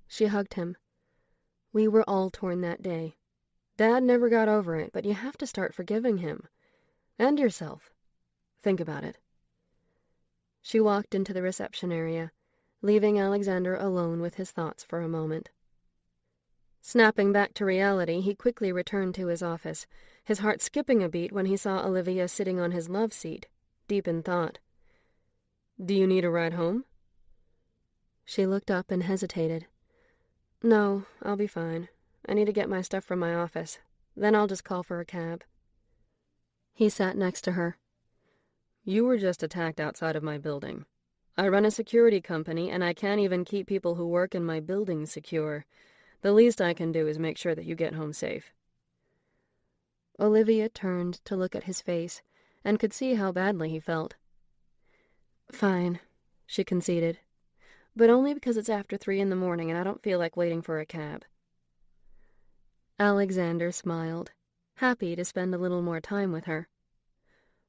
She hugged him. "We were all torn that day. Dad never got over it, but you have to start forgiving him. And yourself. Think about it." She walked into the reception area, leaving Alexander alone with his thoughts for a moment. Snapping back to reality, he quickly returned to his office, his heart skipping a beat when he saw Olivia sitting on his love seat, deep in thought. "Do you need a ride home?" She looked up and hesitated. "No, I'll be fine. I need to get my stuff from my office. Then I'll just call for a cab." He sat next to her. "You were just attacked outside of my building. I run a security company, and I can't even keep people who work in my building secure. The least I can do is make sure that you get home safe." Olivia turned to look at his face and could see how badly he felt. "Fine," she conceded, "but only because it's after 3 in the morning and I don't feel like waiting for a cab." Alexander smiled, happy to spend a little more time with her.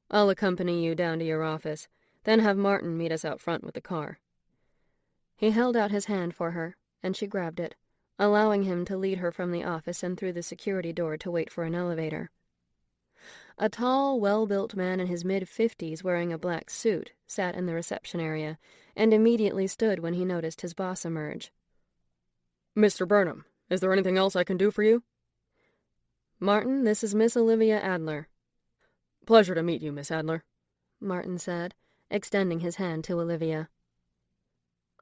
"I'll accompany you down to your office, then have Martin meet us out front with the car." He held out his hand for her, and she grabbed it, allowing him to lead her from the office and through the security door to wait for an elevator. A tall, well-built man in his mid-50s wearing a black suit sat in the reception area and immediately stood when he noticed his boss emerge.
"Mr. Burnham, is there anything else I can do for you?"
"Martin, this is Miss Olivia Adler."
"Pleasure to meet you, Miss Adler,"
Martin said, extending his hand to Olivia.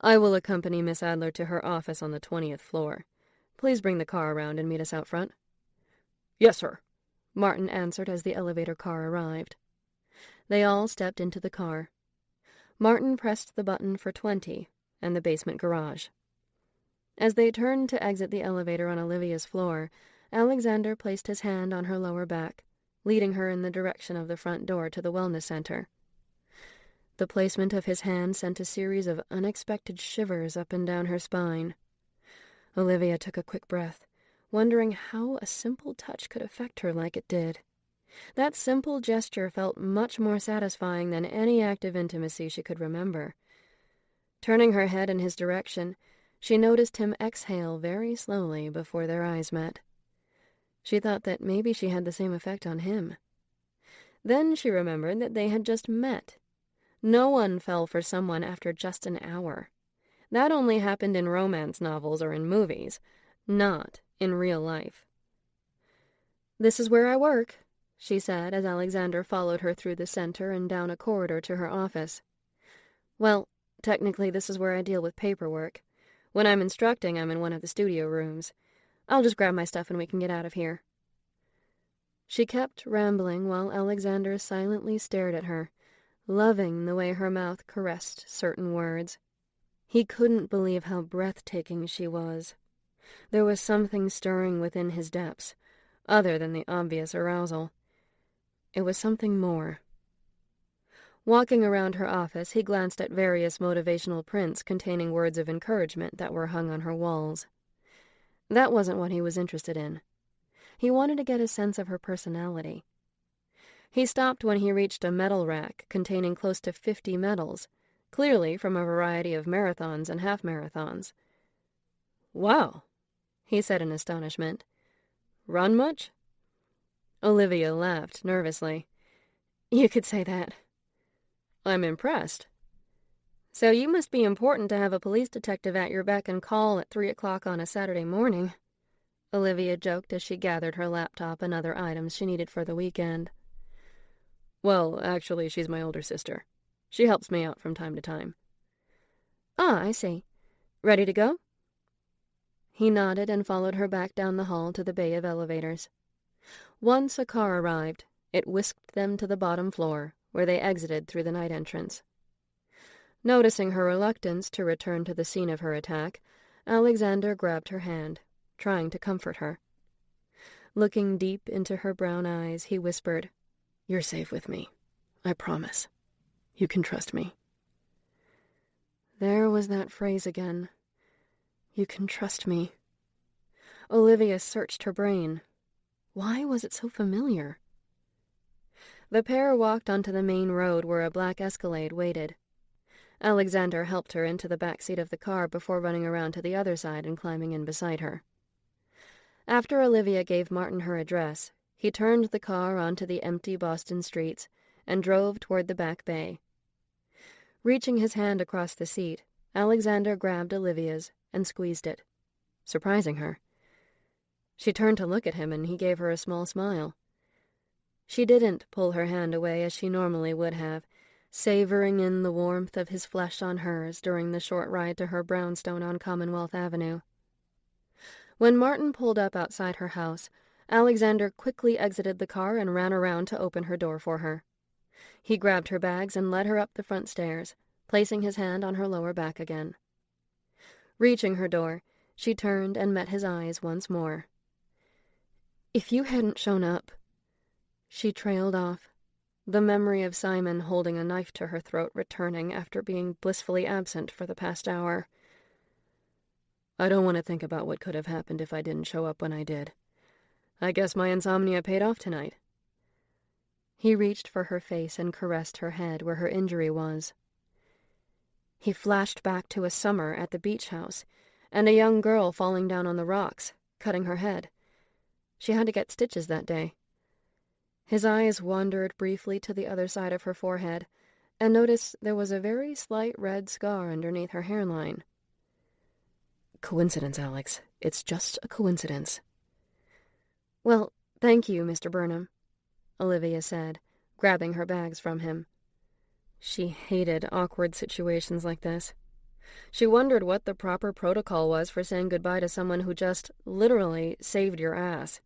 "I will accompany Miss Adler to her office on the 20th floor. Please bring the car around and meet us out front."
"Yes, sir,"
Martin answered as the elevator car arrived. They all stepped into the car. Martin pressed the button for 20 and the basement garage. As they turned to exit the elevator on Olivia's floor, Alexander placed his hand on her lower back, leading her in the direction of the front door to the wellness center. The placement of his hand sent a series of unexpected shivers up and down her spine. Olivia took a quick breath, wondering how a simple touch could affect her like it did. That simple gesture felt much more satisfying than any act of intimacy she could remember. Turning her head in his direction, she noticed him exhale very slowly before their eyes met. She thought that maybe she had the same effect on him. Then she remembered that they had just met. No one fell for someone after just an hour. That only happened in romance novels or in movies, not in real life. "This is where I work," she said as Alexander followed her through the center and down a corridor to her office. "Well, technically this is where I deal with paperwork. When I'm instructing, I'm in one of the studio rooms. I'll just grab my stuff and we can get out of here." She kept rambling while Alexander silently stared at her, loving the way her mouth caressed certain words. He couldn't believe how breathtaking she was. There was something stirring within his depths, other than the obvious arousal. It was something more. Walking around her office, he glanced at various motivational prints containing words of encouragement that were hung on her walls. That wasn't what he was interested in. He wanted to get a sense of her personality. He stopped when he reached a medal rack containing close to 50 medals, clearly from a variety of marathons and half-marathons. "Wow," he said in astonishment. "Run much?" Olivia laughed nervously. "You could say that." "I'm impressed." "So you must be important to have a police detective at your beck and call at 3 o'clock on a Saturday morning," Olivia joked as she gathered her laptop and other items she needed for the weekend. "Well, actually, she's my older sister. She helps me out from time to time." "Ah, I see. Ready to go?" He nodded and followed her back down the hall to the bay of elevators. Once a car arrived, it whisked them to the bottom floor, where they exited through the night entrance. Noticing her reluctance to return to the scene of her attack, Alexander grabbed her hand, trying to comfort her. Looking deep into her brown eyes, he whispered, "You're safe with me. I promise. You can trust me." There was that phrase again. You can trust me. Olivia searched her brain. Why was it so familiar? The pair walked onto the main road where a black Escalade waited. Alexander helped her into the back seat of the car before running around to the other side and climbing in beside her. After Olivia gave Martin her address, he turned the car onto the empty Boston streets and drove toward the back bay. Reaching his hand across the seat, Alexander grabbed Olivia's and squeezed it, surprising her. She turned to look at him and he gave her a small smile. She didn't pull her hand away as she normally would have, savoring in the warmth of his flesh on hers during the short ride to her brownstone on Commonwealth Avenue. When Martin pulled up outside her house, Alexander quickly exited the car and ran around to open her door for her. He grabbed her bags and led her up the front stairs, placing his hand on her lower back again. Reaching her door, she turned and met his eyes once more. "If you hadn't shown up..." She trailed off, the memory of Simon holding a knife to her throat returning after being blissfully absent for the past hour. "I don't want to think about what could have happened if I didn't show up when I did.
I guess my insomnia paid off tonight.
He reached for her face and caressed her head where her injury was. He flashed back to a summer at the beach house and a young girl falling down on the rocks, cutting her head. She had to get stitches that day. His eyes wandered briefly to the other side of her forehead and noticed there was a very slight red scar underneath her hairline.
Coincidence, Alex. It's just a coincidence.
Well, thank you, Mr. Burnham, Olivia said, grabbing her bags from him. She hated awkward situations like this. She wondered what the proper protocol was for saying goodbye to someone who just, literally, saved your ass.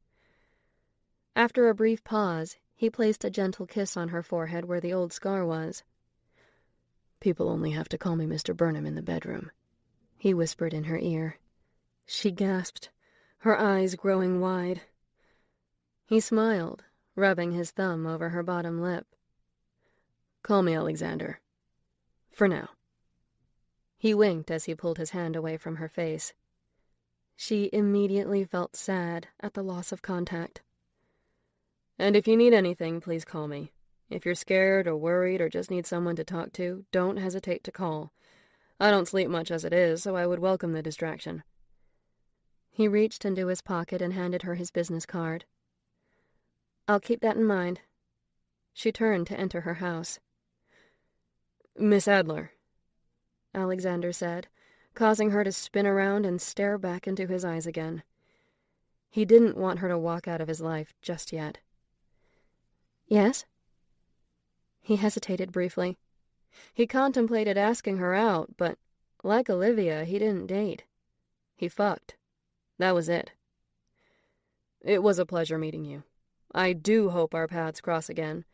After a brief pause, he placed a gentle kiss on her forehead where the old scar was.
People only have to call me Mr. Burnham in the bedroom,
he whispered in her ear. She gasped, her eyes growing wide. He smiled, rubbing his thumb over her bottom lip.
Call me Alexander. For now.
He winked as he pulled his hand away from her face. She immediately felt sad at the loss of contact.
And if you need anything, please call me. If you're scared or worried or just need someone to talk to, don't hesitate to call. I don't sleep much as it is, so I would welcome the distraction.
He reached into his pocket and handed her his business card. I'll keep that in mind. She turned to enter her house.
Miss Adler,
Alexander said, causing her to spin around and stare back into his eyes again. He didn't want her to walk out of his life just yet. Yes? He hesitated briefly. He contemplated asking her out, but, like Olivia, he didn't date. He fucked. That was it.
It was a pleasure meeting you. I do hope our paths cross again,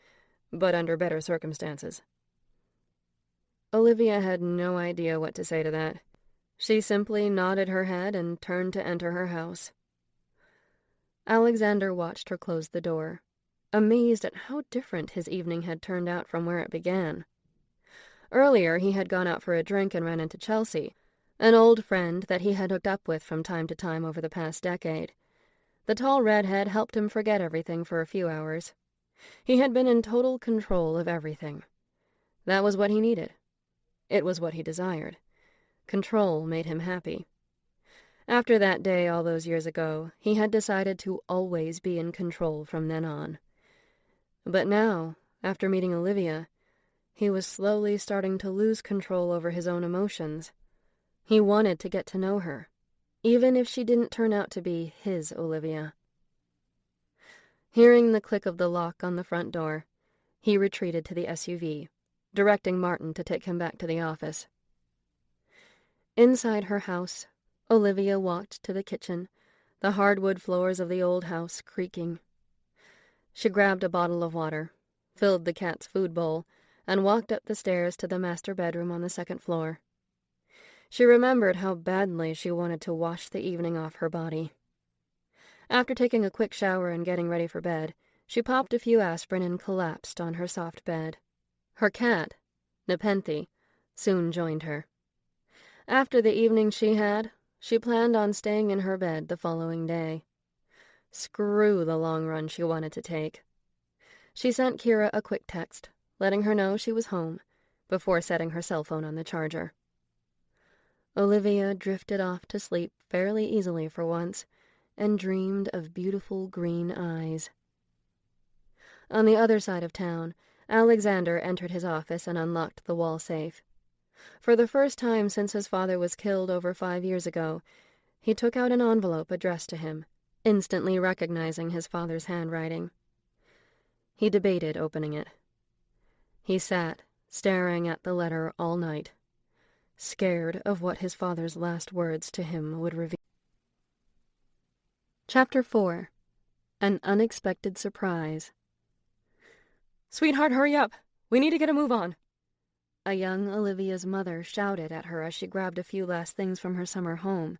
but under better circumstances.
Olivia had no idea what to say to that. She simply nodded her head and turned to enter her house. Alexander watched her close the door, amazed at how different his evening had turned out from where it began. Earlier, he had gone out for a drink and ran into Chelsea, an old friend that he had hooked up with from time to time over the past decade. The tall redhead helped him forget everything for a few hours. He had been in total control of everything. That was what he needed. It was what he desired. Control made him happy. After that day all those years ago, he had decided to always be in control from then on. But now, after meeting Olivia, he was slowly starting to lose control over his own emotions. He wanted to get to know her, even if she didn't turn out to be his Olivia. Hearing the click of the lock on the front door, he retreated to the SUV, directing Martin to take him back to the office. Inside her house, Olivia walked to the kitchen, the hardwood floors of the old house creaking. She grabbed a bottle of water, filled the cat's food bowl, and walked up the stairs to the master bedroom on the second floor. She remembered how badly she wanted to wash the evening off her body. After taking a quick shower and getting ready for bed, she popped a few aspirin and collapsed on her soft bed. Her cat, Nepenthe, soon joined her. After the evening she had, she planned on staying in her bed the following day. Screw the long run she wanted to take. She sent Kira a quick text, letting her know she was home, before setting her cell phone on the charger. Olivia drifted off to sleep fairly easily for once, and dreamed of beautiful green eyes. On the other side of town, Alexander entered his office and unlocked the wall safe. For the first time since his father was killed over 5 years ago, he took out an envelope addressed to him, instantly recognizing his father's handwriting. He debated opening it. He sat, staring at the letter all night, scared of what his father's last words to him would reveal. Chapter 4. An Unexpected Surprise.
Sweetheart, hurry up! We need to get a move on!
A young Olivia's mother shouted at her as she grabbed a few last things from her summer home.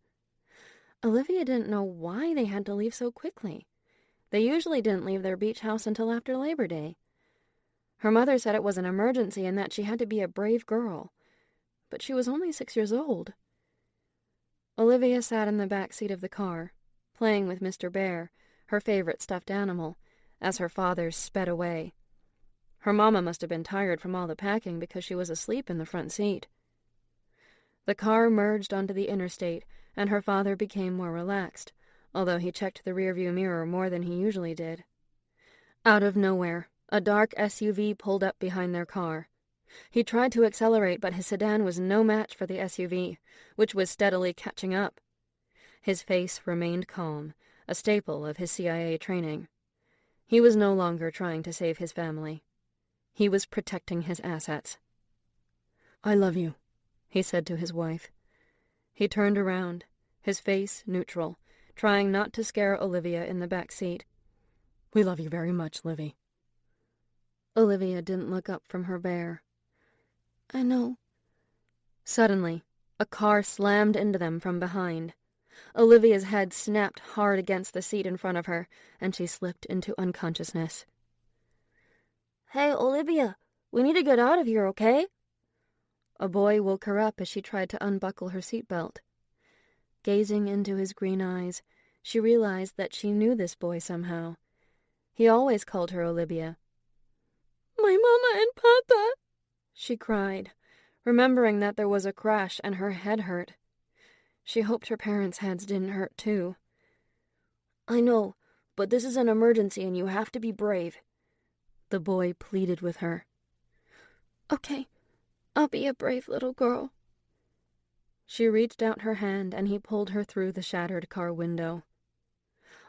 Olivia didn't know why they had to leave so quickly. They usually didn't leave their beach house until after Labor Day. Her mother said it was an emergency and that she had to be a brave girl. But she was only 6 years old. Olivia sat in the back seat of the car, playing with Mr. Bear, her favorite stuffed animal, as her father sped away. Her mama must have been tired from all the packing because she was asleep in the front seat. The car merged onto the interstate, and her father became more relaxed, although he checked the rearview mirror more than he usually did. Out of nowhere, a dark SUV pulled up behind their car. He tried to accelerate, but his sedan was no match for the SUV, which was steadily catching up. His face remained calm, a staple of his CIA training. He was no longer trying to save his family. He was protecting his assets. "I love you," he said to his wife. He turned around, his face neutral, trying not to scare Olivia in the back seat. "We love you very much, Livy." Olivia didn't look up from her bear. "I know." Suddenly, a car slammed into them from behind. Olivia's head snapped hard against the seat in front of her, and she slipped into unconsciousness. "Hey, Olivia, we need to get out of here, okay?" A boy woke her up as she tried to unbuckle her seatbelt. Gazing into his green eyes, she realized that she knew this boy somehow. He always called her Olivia. "My mama and papa," she cried, remembering that there was a crash and her head hurt. She hoped her parents' heads didn't hurt too. "I know, but this is an emergency and you have to be brave," the boy pleaded with her. "Okay, I'll be a brave little girl." She reached out her hand and he pulled her through the shattered car window.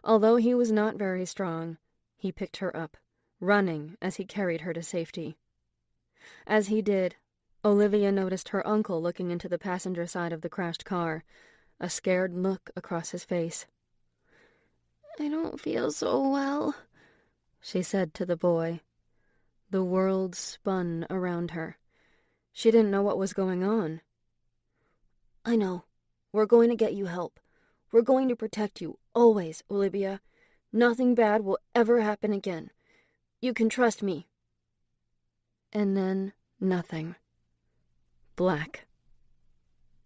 Although he was not very strong, he picked her up, running as he carried her to safety. As he did, Olivia noticed her uncle looking into the passenger side of the crashed car, a scared look across his face. "I don't feel so well," she said to the boy. The world spun around her. She didn't know what was going on. "I know. We're going to get you help. We're going to protect you, always, Olivia. Nothing bad will ever happen again. You can trust me." And then nothing. Black.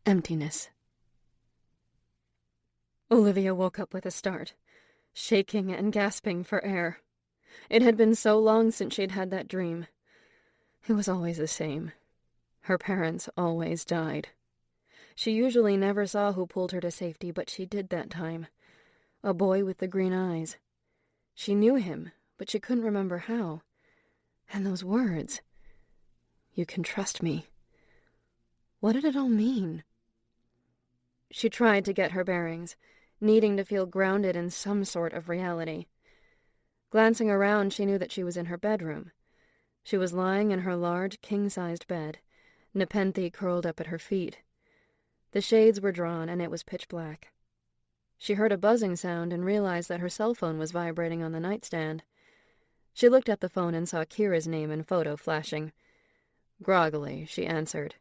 Emptiness. Olivia woke up with a start, shaking and gasping for air. It had been so long since she'd had that dream. It was always the same. Her parents always died. She usually never saw who pulled her to safety, but she did that time. A boy with the green eyes. She knew him, but she couldn't remember how. And those words. "You can trust me." What did it all mean? She tried to get her bearings, needing to feel grounded in some sort of reality. Glancing around, she knew that she was in her bedroom. She was lying in her large, king-sized bed, Nepenthe curled up at her feet. The shades were drawn, and it was pitch black. She heard a buzzing sound and realized that her cell phone was vibrating on the nightstand. She looked at the phone and saw Kira's name and photo flashing. Groggily, she answered.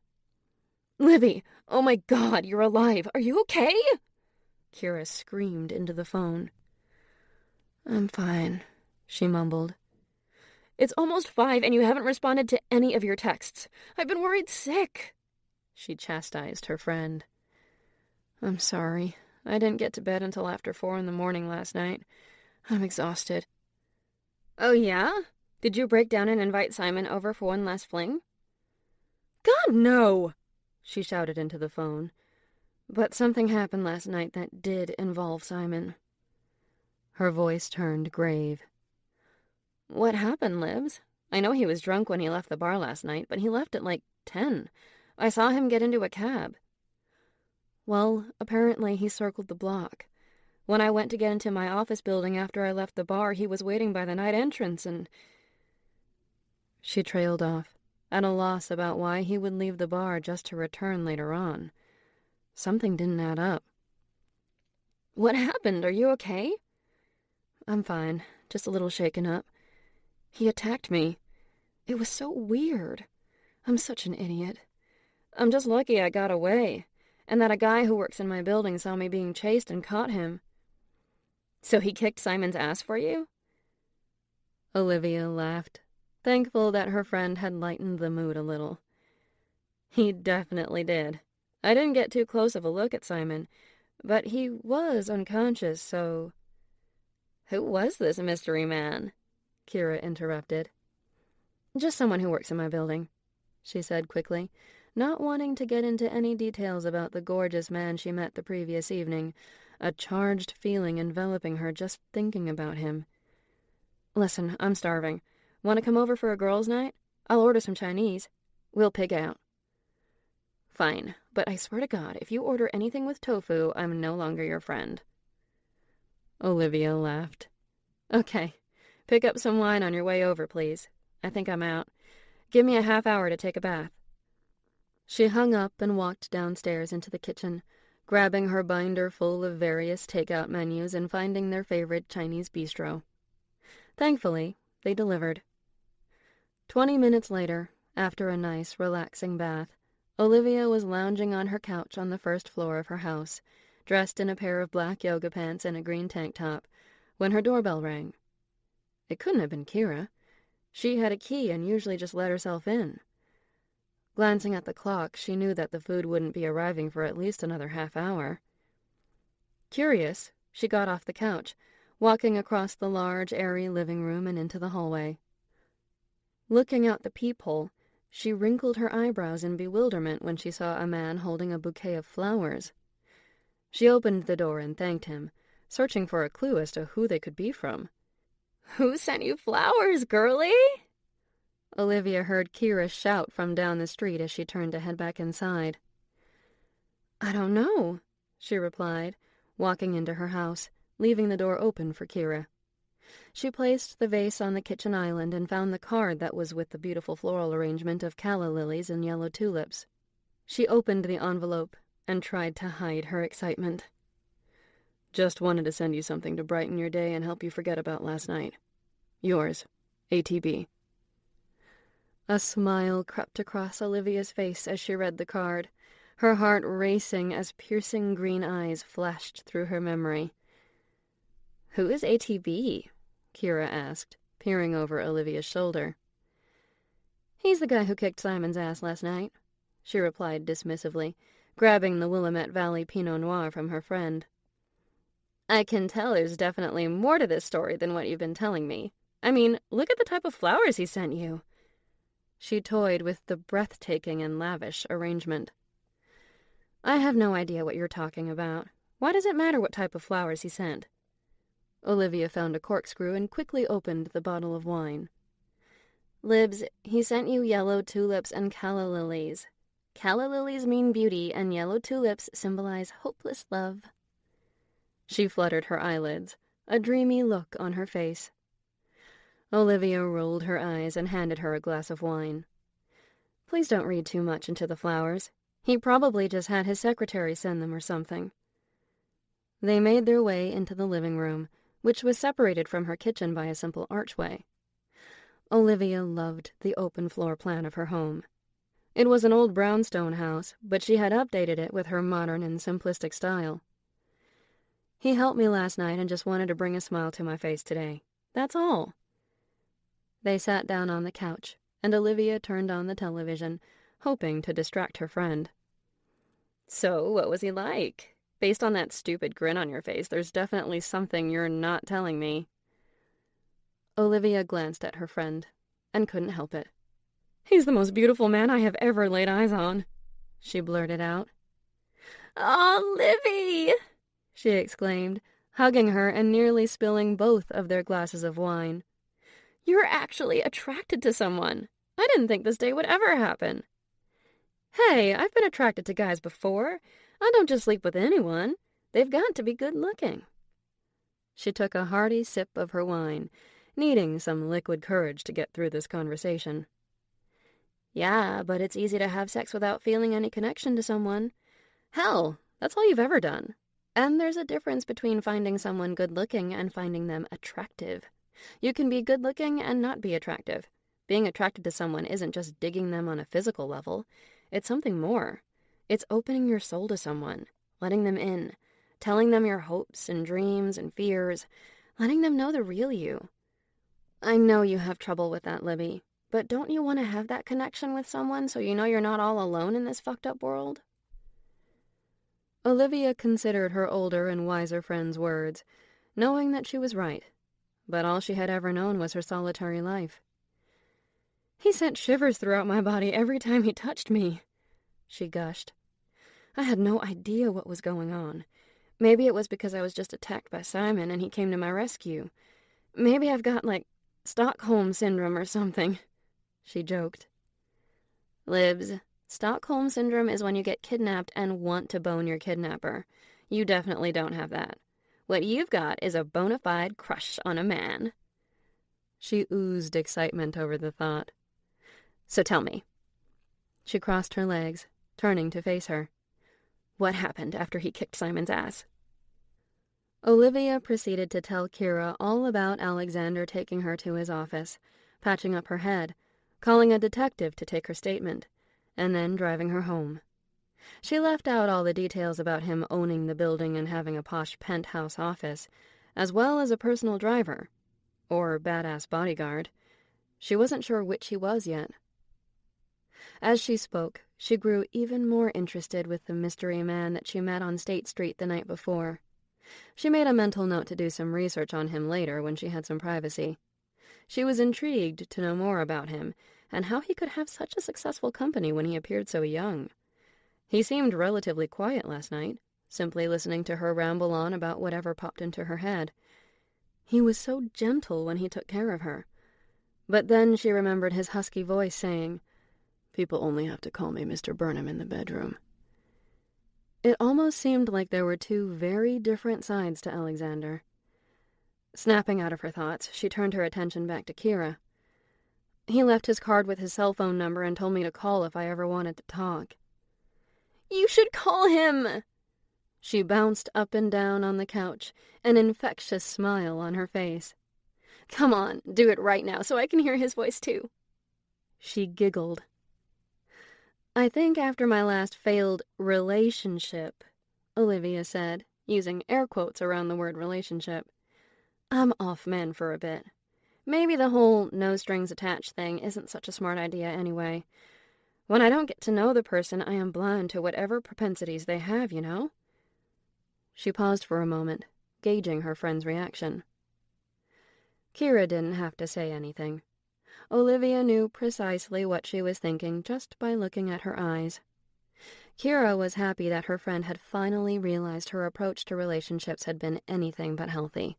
"Livy, oh my God, you're alive. Are you okay?" Kira screamed into the phone. "I'm fine," she mumbled. "It's almost 5 and you haven't responded to any of your texts. I've been worried sick," she chastised her friend. "I'm sorry. I didn't get to bed until after 4 in the morning last night. I'm exhausted." "Oh, yeah? Did you break down and invite Simon over for one last fling?" "God, no!" she shouted into the phone. But something happened last night that did involve Simon. Her voice turned grave. "What happened, Libs? I know he was drunk when he left the bar last night, but he left at like 10. I saw him get into a cab." "Well, apparently he circled the block. When I went to get into my office building after I left the bar, he was waiting by the night entrance and—" She trailed off, at a loss about why he would leave the bar just to return later on. Something didn't add up. "What happened? Are you okay?" "I'm fine, just a little shaken up. He attacked me. It was so weird. I'm such an idiot. I'm just lucky I got away, and that a guy who works in my building saw me being chased and caught him." "So he kicked Simon's ass for you?" Olivia laughed, thankful that her friend had lightened the mood a little. "He definitely did. I didn't get too close of a look at Simon, but he was unconscious, so—"
Who was this mystery man? Kira interrupted. Just someone who works in my building, she said quickly, not wanting to get into any details about the gorgeous man she met the previous evening, a charged feeling enveloping her just thinking about him. Listen, I'm starving. Want to come over for a girls' night? I'll order some Chinese. We'll pig out. Fine, but I swear to God, if you order anything with tofu, I'm no longer your friend. Olivia laughed. Okay, pick up some wine on your way over, please. I think I'm out. Give me a half hour to take a bath. She hung up and walked downstairs into the kitchen, grabbing her binder full of various takeout menus and finding their favorite Chinese bistro. Thankfully, they delivered. 20 minutes later, after a nice, relaxing bath, Olivia was lounging on her couch on the first floor of her house, dressed in a pair of black yoga pants and a green tank top, when her doorbell rang. It couldn't have been Kira. She had a key and usually just let herself in. Glancing at the clock, she knew that the food wouldn't be arriving for at least another half hour. Curious, she got off the couch, walking across the large, airy living room and into the hallway. Looking out the peephole, she wrinkled her eyebrows in bewilderment when she saw a man holding a bouquet of flowers. She opened the door and thanked him, searching for a clue as to who they could be from. "Who sent you flowers, girlie?" Olivia heard Kira shout from down the street as she turned to head back inside. "I don't know," she replied, walking into her house, leaving the door open for Kira. She placed the vase on the kitchen island and found the card that was with the beautiful floral arrangement of calla lilies and yellow tulips. She opened the envelope and tried to hide her excitement. "Just wanted to send you something to brighten your day and help you forget about last night. Yours, ATB." A smile crept across Olivia's face as she read the card, her heart racing as piercing green eyes flashed through her memory. "Who is ATB?" Kira asked, peering over Olivia's shoulder. "He's the guy who kicked Simon's ass last night," she replied dismissively, grabbing the Willamette Valley Pinot Noir from her friend. "I can tell there's definitely more to this story than what you've been telling me. I mean, look at the type of flowers he sent you." She toyed with the breathtaking and lavish arrangement. "I have no idea what you're talking about. Why does it matter what type of flowers he sent?" Olivia found a corkscrew and quickly opened the bottle of wine. "Libs, he sent you yellow tulips and calla lilies. Calla lilies mean beauty, and yellow tulips symbolize hopeless love." She fluttered her eyelids, a dreamy look on her face. Olivia rolled her eyes and handed her a glass of wine. "Please don't read too much into the flowers. He probably just had his secretary send them or something." They made their way into the living room, which was separated from her kitchen by a simple archway. Olivia loved the open floor plan of her home. It was an old brownstone house, but she had updated it with her modern and simplistic style. "He helped me last night and just wanted to bring a smile to my face today. That's all." They sat down on the couch, and Olivia turned on the television, hoping to distract her friend. "So, what was he like? Based on that stupid grin on your face, there's definitely something you're not telling me." Olivia glanced at her friend and couldn't help it. "He's the most beautiful man I have ever laid eyes on," she blurted out. "Oh, Livy!" she exclaimed, hugging her and nearly spilling both of their glasses of wine. "You're actually attracted to someone. I didn't think this day would ever happen." "Hey, I've been attracted to guys before. I don't just sleep with anyone. They've got to be good-looking." She took a hearty sip of her wine, needing some liquid courage to get through this conversation. "Yeah, but it's easy to have sex without feeling any connection to someone. Hell, that's all you've ever done. And there's a difference between finding someone good-looking and finding them attractive. You can be good-looking and not be attractive. Being attracted to someone isn't just digging them on a physical level. It's something more. It's opening your soul to someone, letting them in, telling them your hopes and dreams and fears, letting them know the real you. I know you have trouble with that, Libby, but don't you want to have that connection with someone so you know you're not all alone in this fucked up world?" Olivia considered her older and wiser friend's words, knowing that she was right. but all she had ever known was her solitary life. "He sent shivers throughout my body every time he touched me," she gushed. "I had no idea what was going on. Maybe it was because I was just attacked by Simon and he came to my rescue. Maybe I've got, like, Stockholm Syndrome or something," she joked. "Libs, Stockholm Syndrome is when you get kidnapped and want to bone your kidnapper. You definitely don't have that. What you've got is a bona fide crush on a man." She oozed excitement over the thought. "So tell me." She crossed her legs, turning to face her. "What happened after he kicked Simon's ass?" Olivia proceeded to tell Kira all about Alexander taking her to his office, patching up her head, calling a detective to take her statement, and then driving her home. She left out all the details about him owning the building and having a posh penthouse office, as well as a personal driver, or badass bodyguard. She wasn't sure which he was yet. As she spoke, she grew even more interested with the mystery man that she met on State Street the night before. She made a mental note to do some research on him later when she had some privacy. She was intrigued to know more about him and how he could have such a successful company when he appeared so young. He seemed relatively quiet last night, simply listening to her ramble on about whatever popped into her head. He was so gentle when he took care of her. But then she remembered his husky voice saying, "People only have to call me Mr. Burnham in the bedroom." It almost seemed like there were two very different sides to Alexander. Snapping out of her thoughts, she turned her attention back to Kira. "He left his card with his cell phone number and told me to call if I ever wanted to talk." "You should call him!" She bounced up and down on the couch, an infectious smile on her face. "Come on, do it right now so I can hear his voice too." She giggled. "I think after my last failed relationship," Olivia said, using air quotes around the word relationship, "I'm off men for a bit. Maybe the whole no strings attached thing isn't such a smart idea anyway. When I don't get to know the person, I am blind to whatever propensities they have, you know?" She paused for a moment, gauging her friend's reaction. Kira didn't have to say anything. Olivia knew precisely what she was thinking just by looking at her eyes. Kira was happy that her friend had finally realized her approach to relationships had been anything but healthy.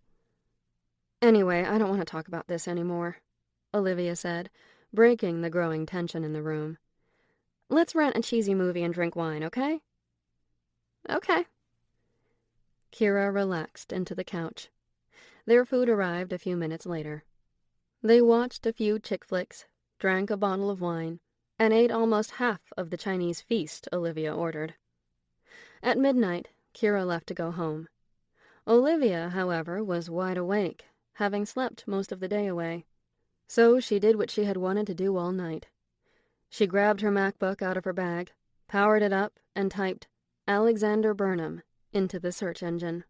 "Anyway, I don't want to talk about this anymore," Olivia said, breaking the growing tension in the room. "Let's rent a cheesy movie and drink wine, okay?" "Okay." Kira relaxed into the couch. Their food arrived a few minutes later. They watched a few chick flicks, drank a bottle of wine, and ate almost half of the Chinese feast Olivia ordered. At midnight, Kira left to go home. Olivia, however, was wide awake, having slept most of the day away. So she did what she had wanted to do all night. She grabbed her MacBook out of her bag, powered it up, and typed Alexander Burnham into the search engine.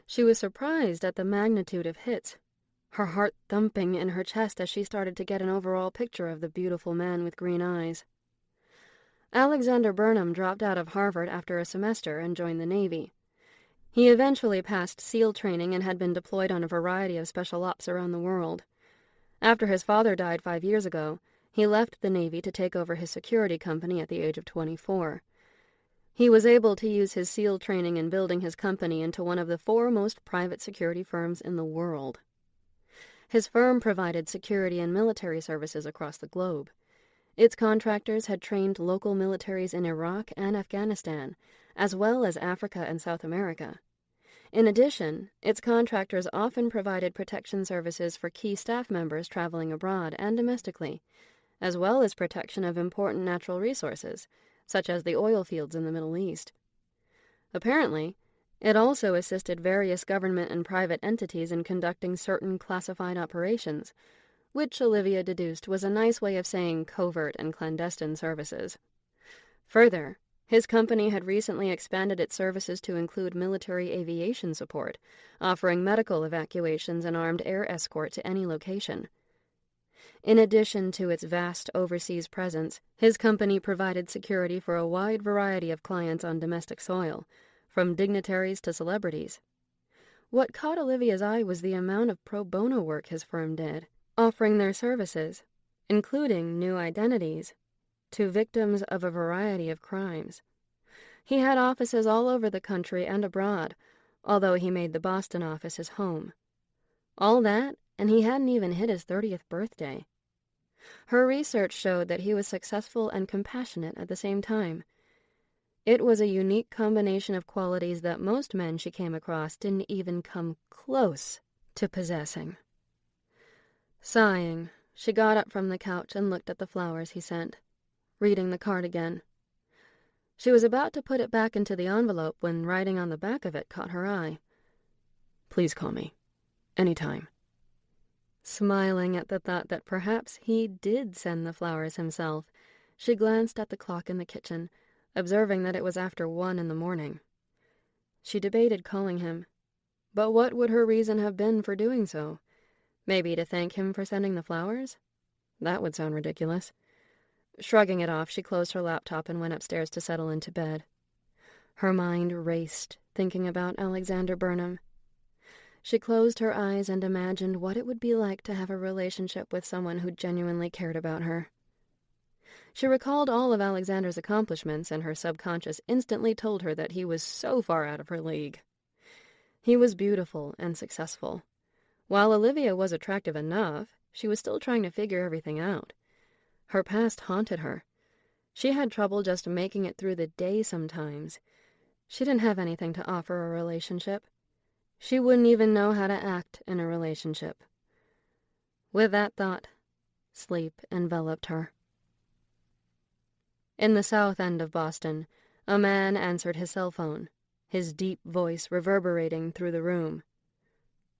She was surprised at the magnitude of hits, her heart thumping in her chest as she started to get an overall picture of the beautiful man with green eyes. Alexander Burnham dropped out of Harvard after a semester and joined the Navy. He eventually passed SEAL training and had been deployed on a variety of special ops around the world. After his father died 5 years ago, he left the Navy to take over his security company at the age of 24. He was able to use his SEAL training in building his company into one of the foremost private security firms in the world. His firm provided security and military services across the globe. Its contractors had trained local militaries in Iraq and Afghanistan, as well as Africa and South America. In addition, its contractors often provided protection services for key staff members traveling abroad and domestically, as well as protection of important natural resources, such as the oil fields in the Middle East. Apparently, it also assisted various government and private entities in conducting certain classified operations, which Olivia deduced was a nice way of saying covert and clandestine services. Further, his company had recently expanded its services to include military aviation support, offering medical evacuations and armed air escort to any location. In addition to its vast overseas presence, his company provided security for a wide variety of clients on domestic soil, from dignitaries to celebrities. What caught Olivia's eye was the amount of pro bono work his firm did, offering their services, including new identities, to victims of a variety of crimes. He had offices all over the country and abroad, although he made the Boston office his home. All that, and he hadn't even hit his 30th birthday. Her research showed that he was successful and compassionate at the same time. It was a unique combination of qualities that most men she came across didn't even come close to possessing. Sighing, she got up from the couch and looked at the flowers he sent, reading the card again. She was about to put it back into the envelope when writing on the back of it caught her eye. "Please call me. Anytime." Smiling at the thought that perhaps he did send the flowers himself, she glanced at the clock in the kitchen, observing that it was after 1 in the morning. She debated calling him, but what would her reason have been for doing so? Maybe to thank him for sending the flowers? That would sound ridiculous. Shrugging it off, she closed her laptop and went upstairs to settle into bed. Her mind raced, thinking about Alexander Burnham. She closed her eyes and imagined what it would be like to have a relationship with someone who genuinely cared about her. She recalled all of Alexander's accomplishments, and her subconscious instantly told her that he was so far out of her league. He was beautiful and successful. While Olivia was attractive enough, she was still trying to figure everything out. Her past haunted her. She had trouble just making it through the day sometimes. She didn't have anything to offer a relationship. She wouldn't even know how to act in a relationship. With that thought, sleep enveloped her. In the south end of Boston, a man answered his cell phone, his deep voice reverberating through the room.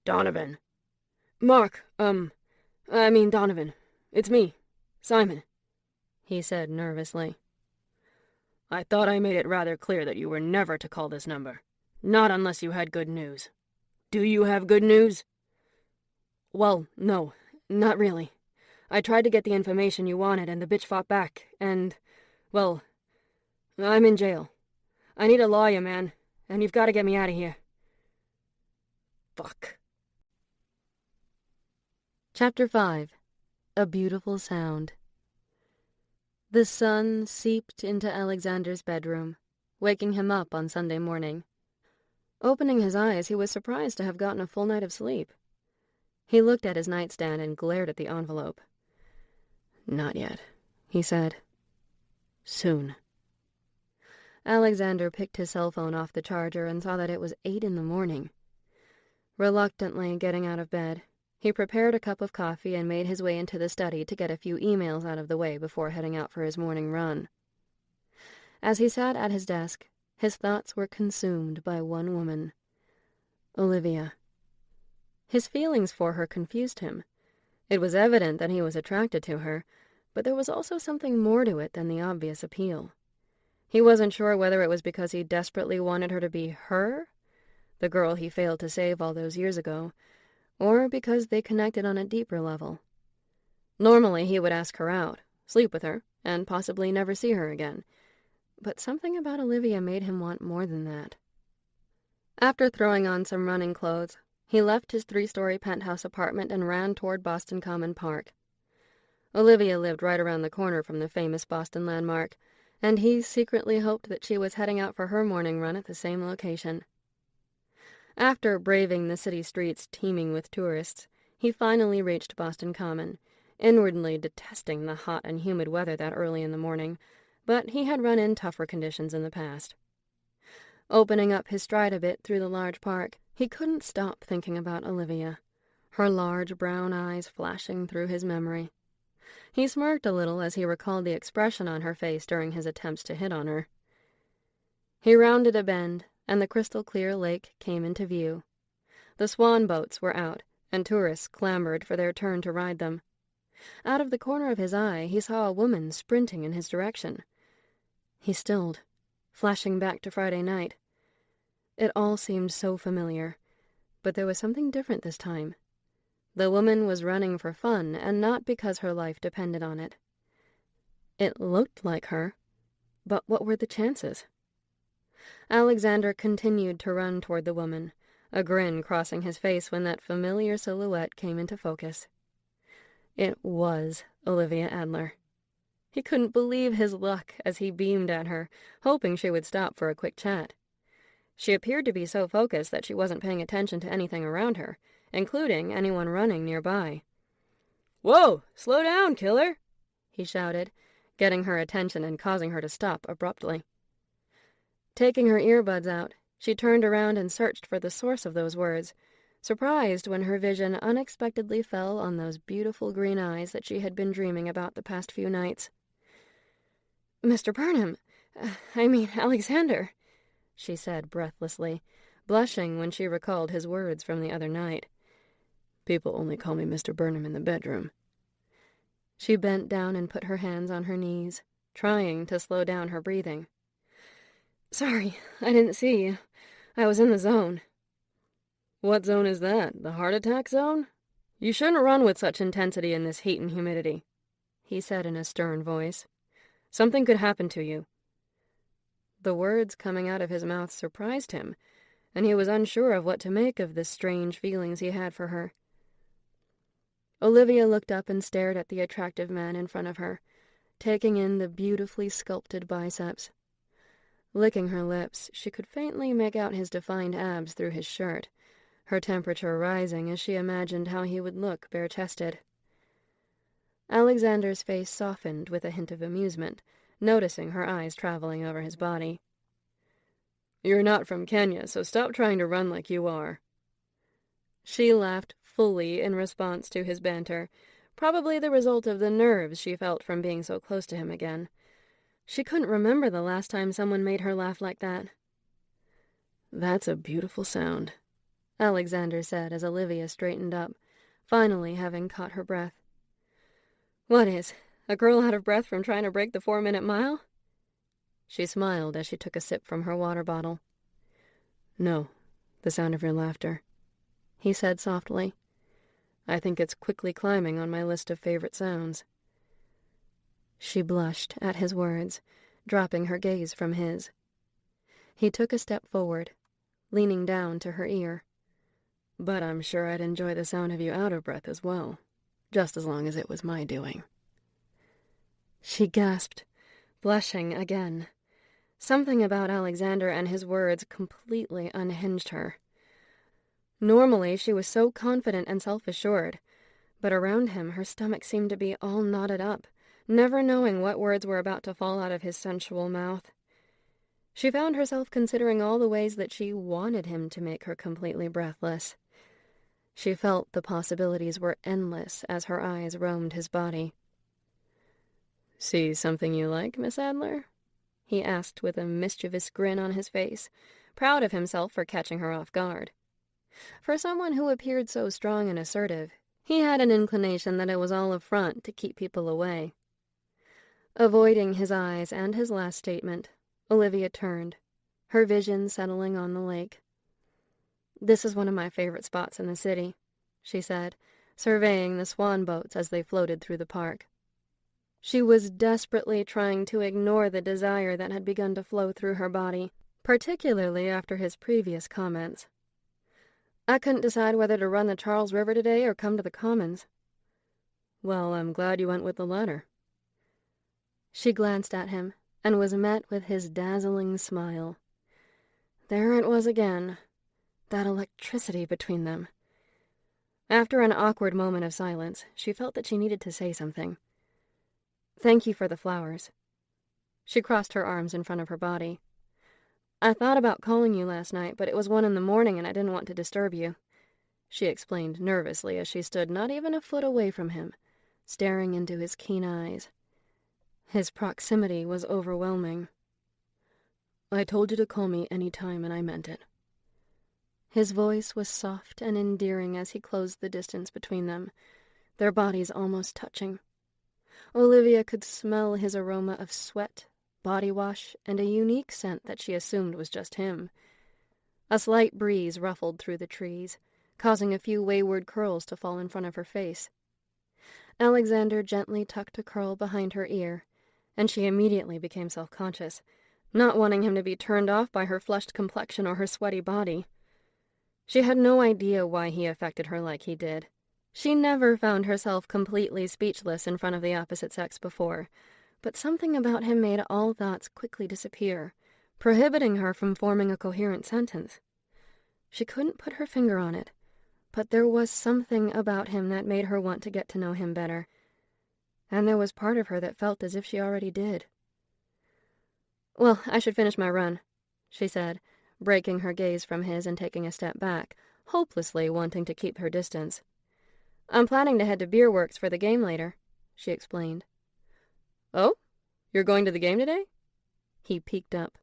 "Donovan. Donovan. It's me, Simon," he said nervously. "I thought I made it rather clear that you were never to call this number. Not unless you had good news. Do you have good news?"
"Well, no, not really. I tried to get the information you wanted and the bitch fought back, and, well, I'm in jail. I need a lawyer, man, and you've got to get me out of here."
Fuck.
Chapter 5. A Beautiful Sound. The sun seeped into Alexander's bedroom, waking him up on Sunday morning. Opening his eyes, he was surprised to have gotten a full night of sleep. He looked at his nightstand and glared at the envelope.
"Not yet," he said. "Soon."
Alexander picked his cell phone off the charger and saw that it was 8 in the morning. Reluctantly getting out of bed, he prepared a cup of coffee and made his way into the study to get a few emails out of the way before heading out for his morning run. As he sat at his desk, his thoughts were consumed by one woman, Olivia. His feelings for her confused him. It was evident that he was attracted to her, but there was also something more to it than the obvious appeal. He wasn't sure whether it was because he desperately wanted her to be her, the girl he failed to save all those years ago, or because they connected on a deeper level. Normally he would ask her out, sleep with her, and possibly never see her again. But something about Olivia made him want more than that. After throwing on some running clothes, he left his 3-story penthouse apartment and ran toward Boston Common Park. Olivia lived right around the corner from the famous Boston landmark, and he secretly hoped that she was heading out for her morning run at the same location. After braving the city streets teeming with tourists, he finally reached Boston Common, inwardly detesting the hot and humid weather that early in the morning, but he had run in tougher conditions in the past. Opening up his stride a bit through the large park, he couldn't stop thinking about Olivia, her large brown eyes flashing through his memory. He smirked a little as he recalled the expression on her face during his attempts to hit on her. He rounded a bend, and the crystal-clear lake came into view. The swan boats were out, and tourists clamored for their turn to ride them. Out of the corner of his eye, he saw a woman sprinting in his direction. He stilled, flashing back to Friday night. It all seemed so familiar, but there was something different this time. The woman was running for fun, and not because her life depended on it. It looked like her, but what were the chances? Alexander continued to run toward the woman,
a grin crossing his face when that familiar silhouette came into focus. It was Olivia Adler. He couldn't believe his luck as he beamed at her, hoping she would stop for a quick chat. She appeared to be so focused that she wasn't paying attention to anything around her, including anyone running nearby.
"Whoa, slow down, killer,"
he shouted, getting her attention and causing her to stop abruptly. Taking her earbuds out, she turned around and searched for the source of those words, surprised when her vision unexpectedly fell on those beautiful green eyes that she had been dreaming about the past few nights. "Mr. Burnham, Alexander," she said breathlessly, blushing when she recalled his words from the other night.
"People only call me Mr. Burnham in the bedroom."
She bent down and put her hands on her knees, trying to slow down her breathing. "Sorry, I didn't see you. I was in the zone."
"What zone is that? The heart attack zone? You shouldn't run with such intensity in this heat and humidity," he said in a stern voice. "Something could happen to you." The words coming out of his mouth surprised him, and he was unsure of what to make of the strange feelings he had for her.
Olivia looked up and stared at the attractive man in front of her, taking in the beautifully sculpted biceps. Licking her lips, she could faintly make out his defined abs through his shirt, her temperature rising as she imagined how he would look bare-chested. Alexander's face softened with a hint of amusement, noticing her eyes traveling over his body.
"You're not from Kenya, so stop trying to run like you are."
She laughed fully in response to his banter, probably the result of the nerves she felt from being so close to him again. She couldn't remember the last time someone made her laugh like that.
"That's a beautiful sound,"
Alexander said as Olivia straightened up, finally having caught her breath. "What is? A girl out of breath from trying to break the 4-minute mile?" She smiled as she took a sip from her water bottle.
"No, the sound of your laughter," he said softly. "I think it's quickly climbing on my list of favorite sounds."
She blushed at his words, dropping her gaze from his. He took a step forward, leaning down to her ear.
"But I'm sure I'd enjoy the sound of you out of breath as well, just as long as it was my doing."
She gasped, blushing again. Something about Alexander and his words completely unhinged her. Normally, she was so confident and self-assured, but around him her stomach seemed to be all knotted up, never knowing what words were about to fall out of his sensual mouth. She found herself considering all the ways that she wanted him to make her completely breathless. She felt the possibilities were endless as her eyes roamed his body.
"See something you like, Miss Adler?"
he asked with a mischievous grin on his face, proud of himself for catching her off guard. For someone who appeared so strong and assertive, he had an inclination that it was all a front to keep people away. Avoiding his eyes and his last statement, Olivia turned, her vision settling on the lake. "This is one of my favorite spots in the city," she said, surveying the swan boats as they floated through the park. She was desperately trying to ignore the desire that had begun to flow through her body, particularly after his previous comments. "I couldn't decide whether to run the Charles River today or come to the Commons."
"Well, I'm glad you went with the latter."
She glanced at him and was met with his dazzling smile. There it was again, that electricity between them. After an awkward moment of silence, she felt that she needed to say something. "Thank you for the flowers." She crossed her arms in front of her body. "I thought about calling you last night, but it was 1 a.m. and I didn't want to disturb you," she explained nervously as she stood not even a foot away from him, staring into his keen eyes. His proximity was overwhelming.
"I told you to call me any time, and I meant it."
His voice was soft and endearing as he closed the distance between them, their bodies almost touching. Olivia could smell his aroma of sweat, body wash, and a unique scent that she assumed was just him. A slight breeze ruffled through the trees, causing a few wayward curls to fall in front of her face. Alexander gently tucked a curl behind her ear, and she immediately became self-conscious, not wanting him to be turned off by her flushed complexion or her sweaty body. She had no idea why he affected her like he did. She never found herself completely speechless in front of the opposite sex before, but something about him made all thoughts quickly disappear, prohibiting her from forming a coherent sentence. She couldn't put her finger on it, but there was something about him that made her want to get to know him better, and there was part of her that felt as if she already did. "Well, I should finish my run," she said, breaking her gaze from his and taking a step back, hopelessly wanting to keep her distance. "I'm planning to head to Beer Works for the game later," she explained. "Oh? You're going to the game today?" He peeked up.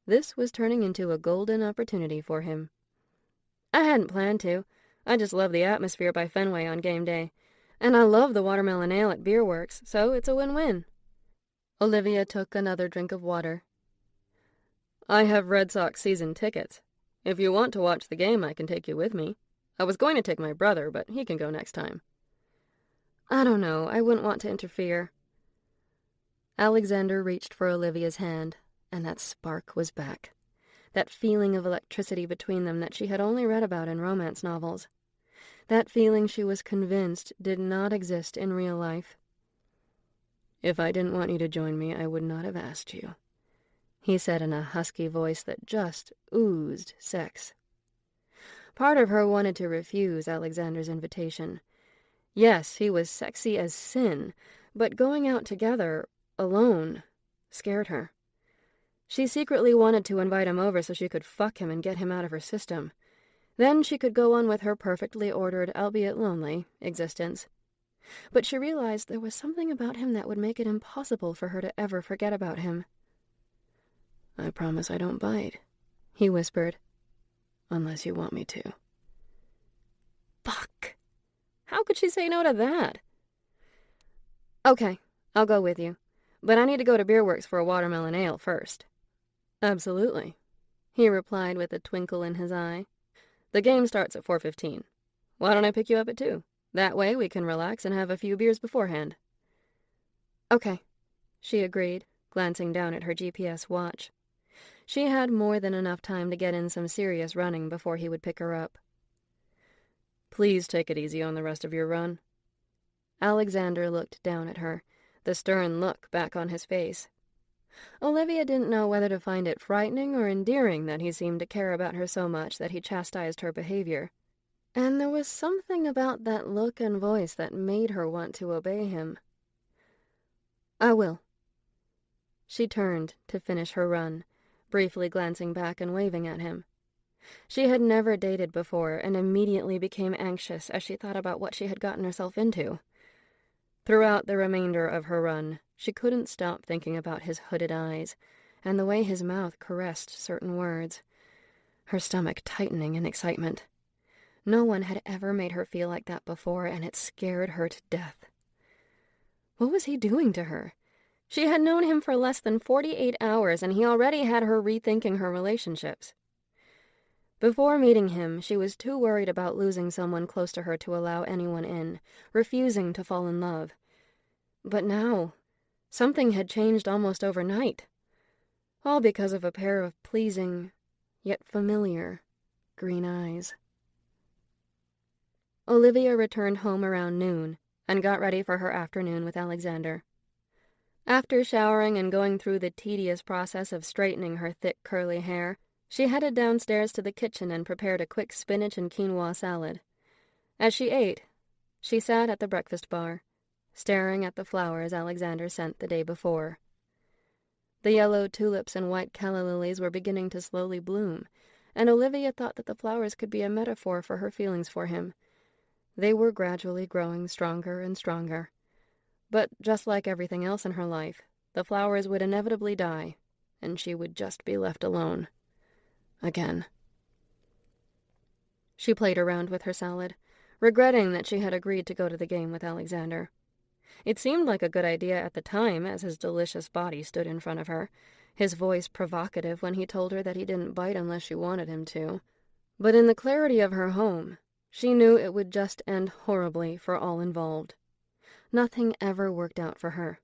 This was turning into a golden opportunity for him. "I hadn't planned to. I just love the atmosphere by Fenway on game day. And I love the watermelon ale at Beer Works, so it's a win-win." Olivia took another drink of water. "I have Red Sox season tickets. If you want to watch the game, I can take you with me. I was going to take my brother, but he can go next time." "I don't know. I wouldn't want to interfere." Alexander reached for Olivia's hand, and that spark was back. That feeling of electricity between them that she had only read about in romance novels. That feeling she was convinced did not exist in real life. "If I didn't want you to join me, I would not have asked you," he said in a husky voice that just oozed sex. Part of her wanted to refuse Alexander's invitation. Yes, he was sexy as sin, but going out together, alone, scared her. She secretly wanted to invite him over so she could fuck him and get him out of her system. Then she could go on with her perfectly ordered, albeit lonely, existence. But she realized there was something about him that would make it impossible for her to ever forget about him. "I promise I don't bite," he whispered. "Unless you want me to." Fuck! How could she say no to that? "Okay, I'll go with you. But I need to go to Beer Works for a watermelon ale first." "Absolutely," he replied with a twinkle in his eye. "The game starts at 4:15. Why don't I pick you up at 2? That way we can relax and have a few beers beforehand." "Okay," she agreed, glancing down at her GPS watch. She had more than enough time to get in some serious running before he would pick her up. "Please take it easy on the rest of your run." Alexander looked down at her, the stern look back on his face. Olivia didn't know whether to find it frightening or endearing that he seemed to care about her so much that he chastised her behavior. And there was something about that look and voice that made her want to obey him. "I will." She turned to finish her run, briefly glancing back and waving at him. She had never dated before and immediately became anxious as she thought about what she had gotten herself into. Throughout the remainder of her run, she couldn't stop thinking about his hooded eyes and the way his mouth caressed certain words, her stomach tightening in excitement. No one had ever made her feel like that before, and it scared her to death. What was he doing to her? She had known him for less than 48 hours, and he already had her rethinking her relationships. Before meeting him, she was too worried about losing someone close to her to allow anyone in, refusing to fall in love. But now, something had changed almost overnight. All because of a pair of pleasing, yet familiar, green eyes. Olivia returned home around noon and got ready for her afternoon with Alexander. After showering and going through the tedious process of straightening her thick, curly hair, she headed downstairs to the kitchen and prepared a quick spinach and quinoa salad. As she ate, she sat at the breakfast bar, staring at the flowers Alexander sent the day before. The yellow tulips and white calla lilies were beginning to slowly bloom, and Olivia thought that the flowers could be a metaphor for her feelings for him. They were gradually growing stronger and stronger. But just like everything else in her life, the flowers would inevitably die, and she would just be left alone. Again. She played around with her salad, regretting that she had agreed to go to the game with Alexander. It seemed like a good idea at the time as his delicious body stood in front of her, his voice provocative when he told her that he didn't bite unless she wanted him to. But in the clarity of her home, she knew it would just end horribly for all involved. Nothing ever worked out for her.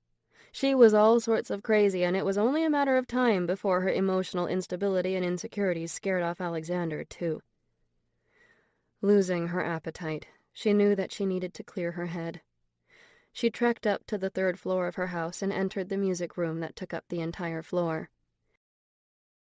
She was all sorts of crazy, and it was only a matter of time before her emotional instability and insecurities scared off Alexander, too. Losing her appetite, she knew that she needed to clear her head. She trekked up to the third floor of her house and entered the music room that took up the entire floor.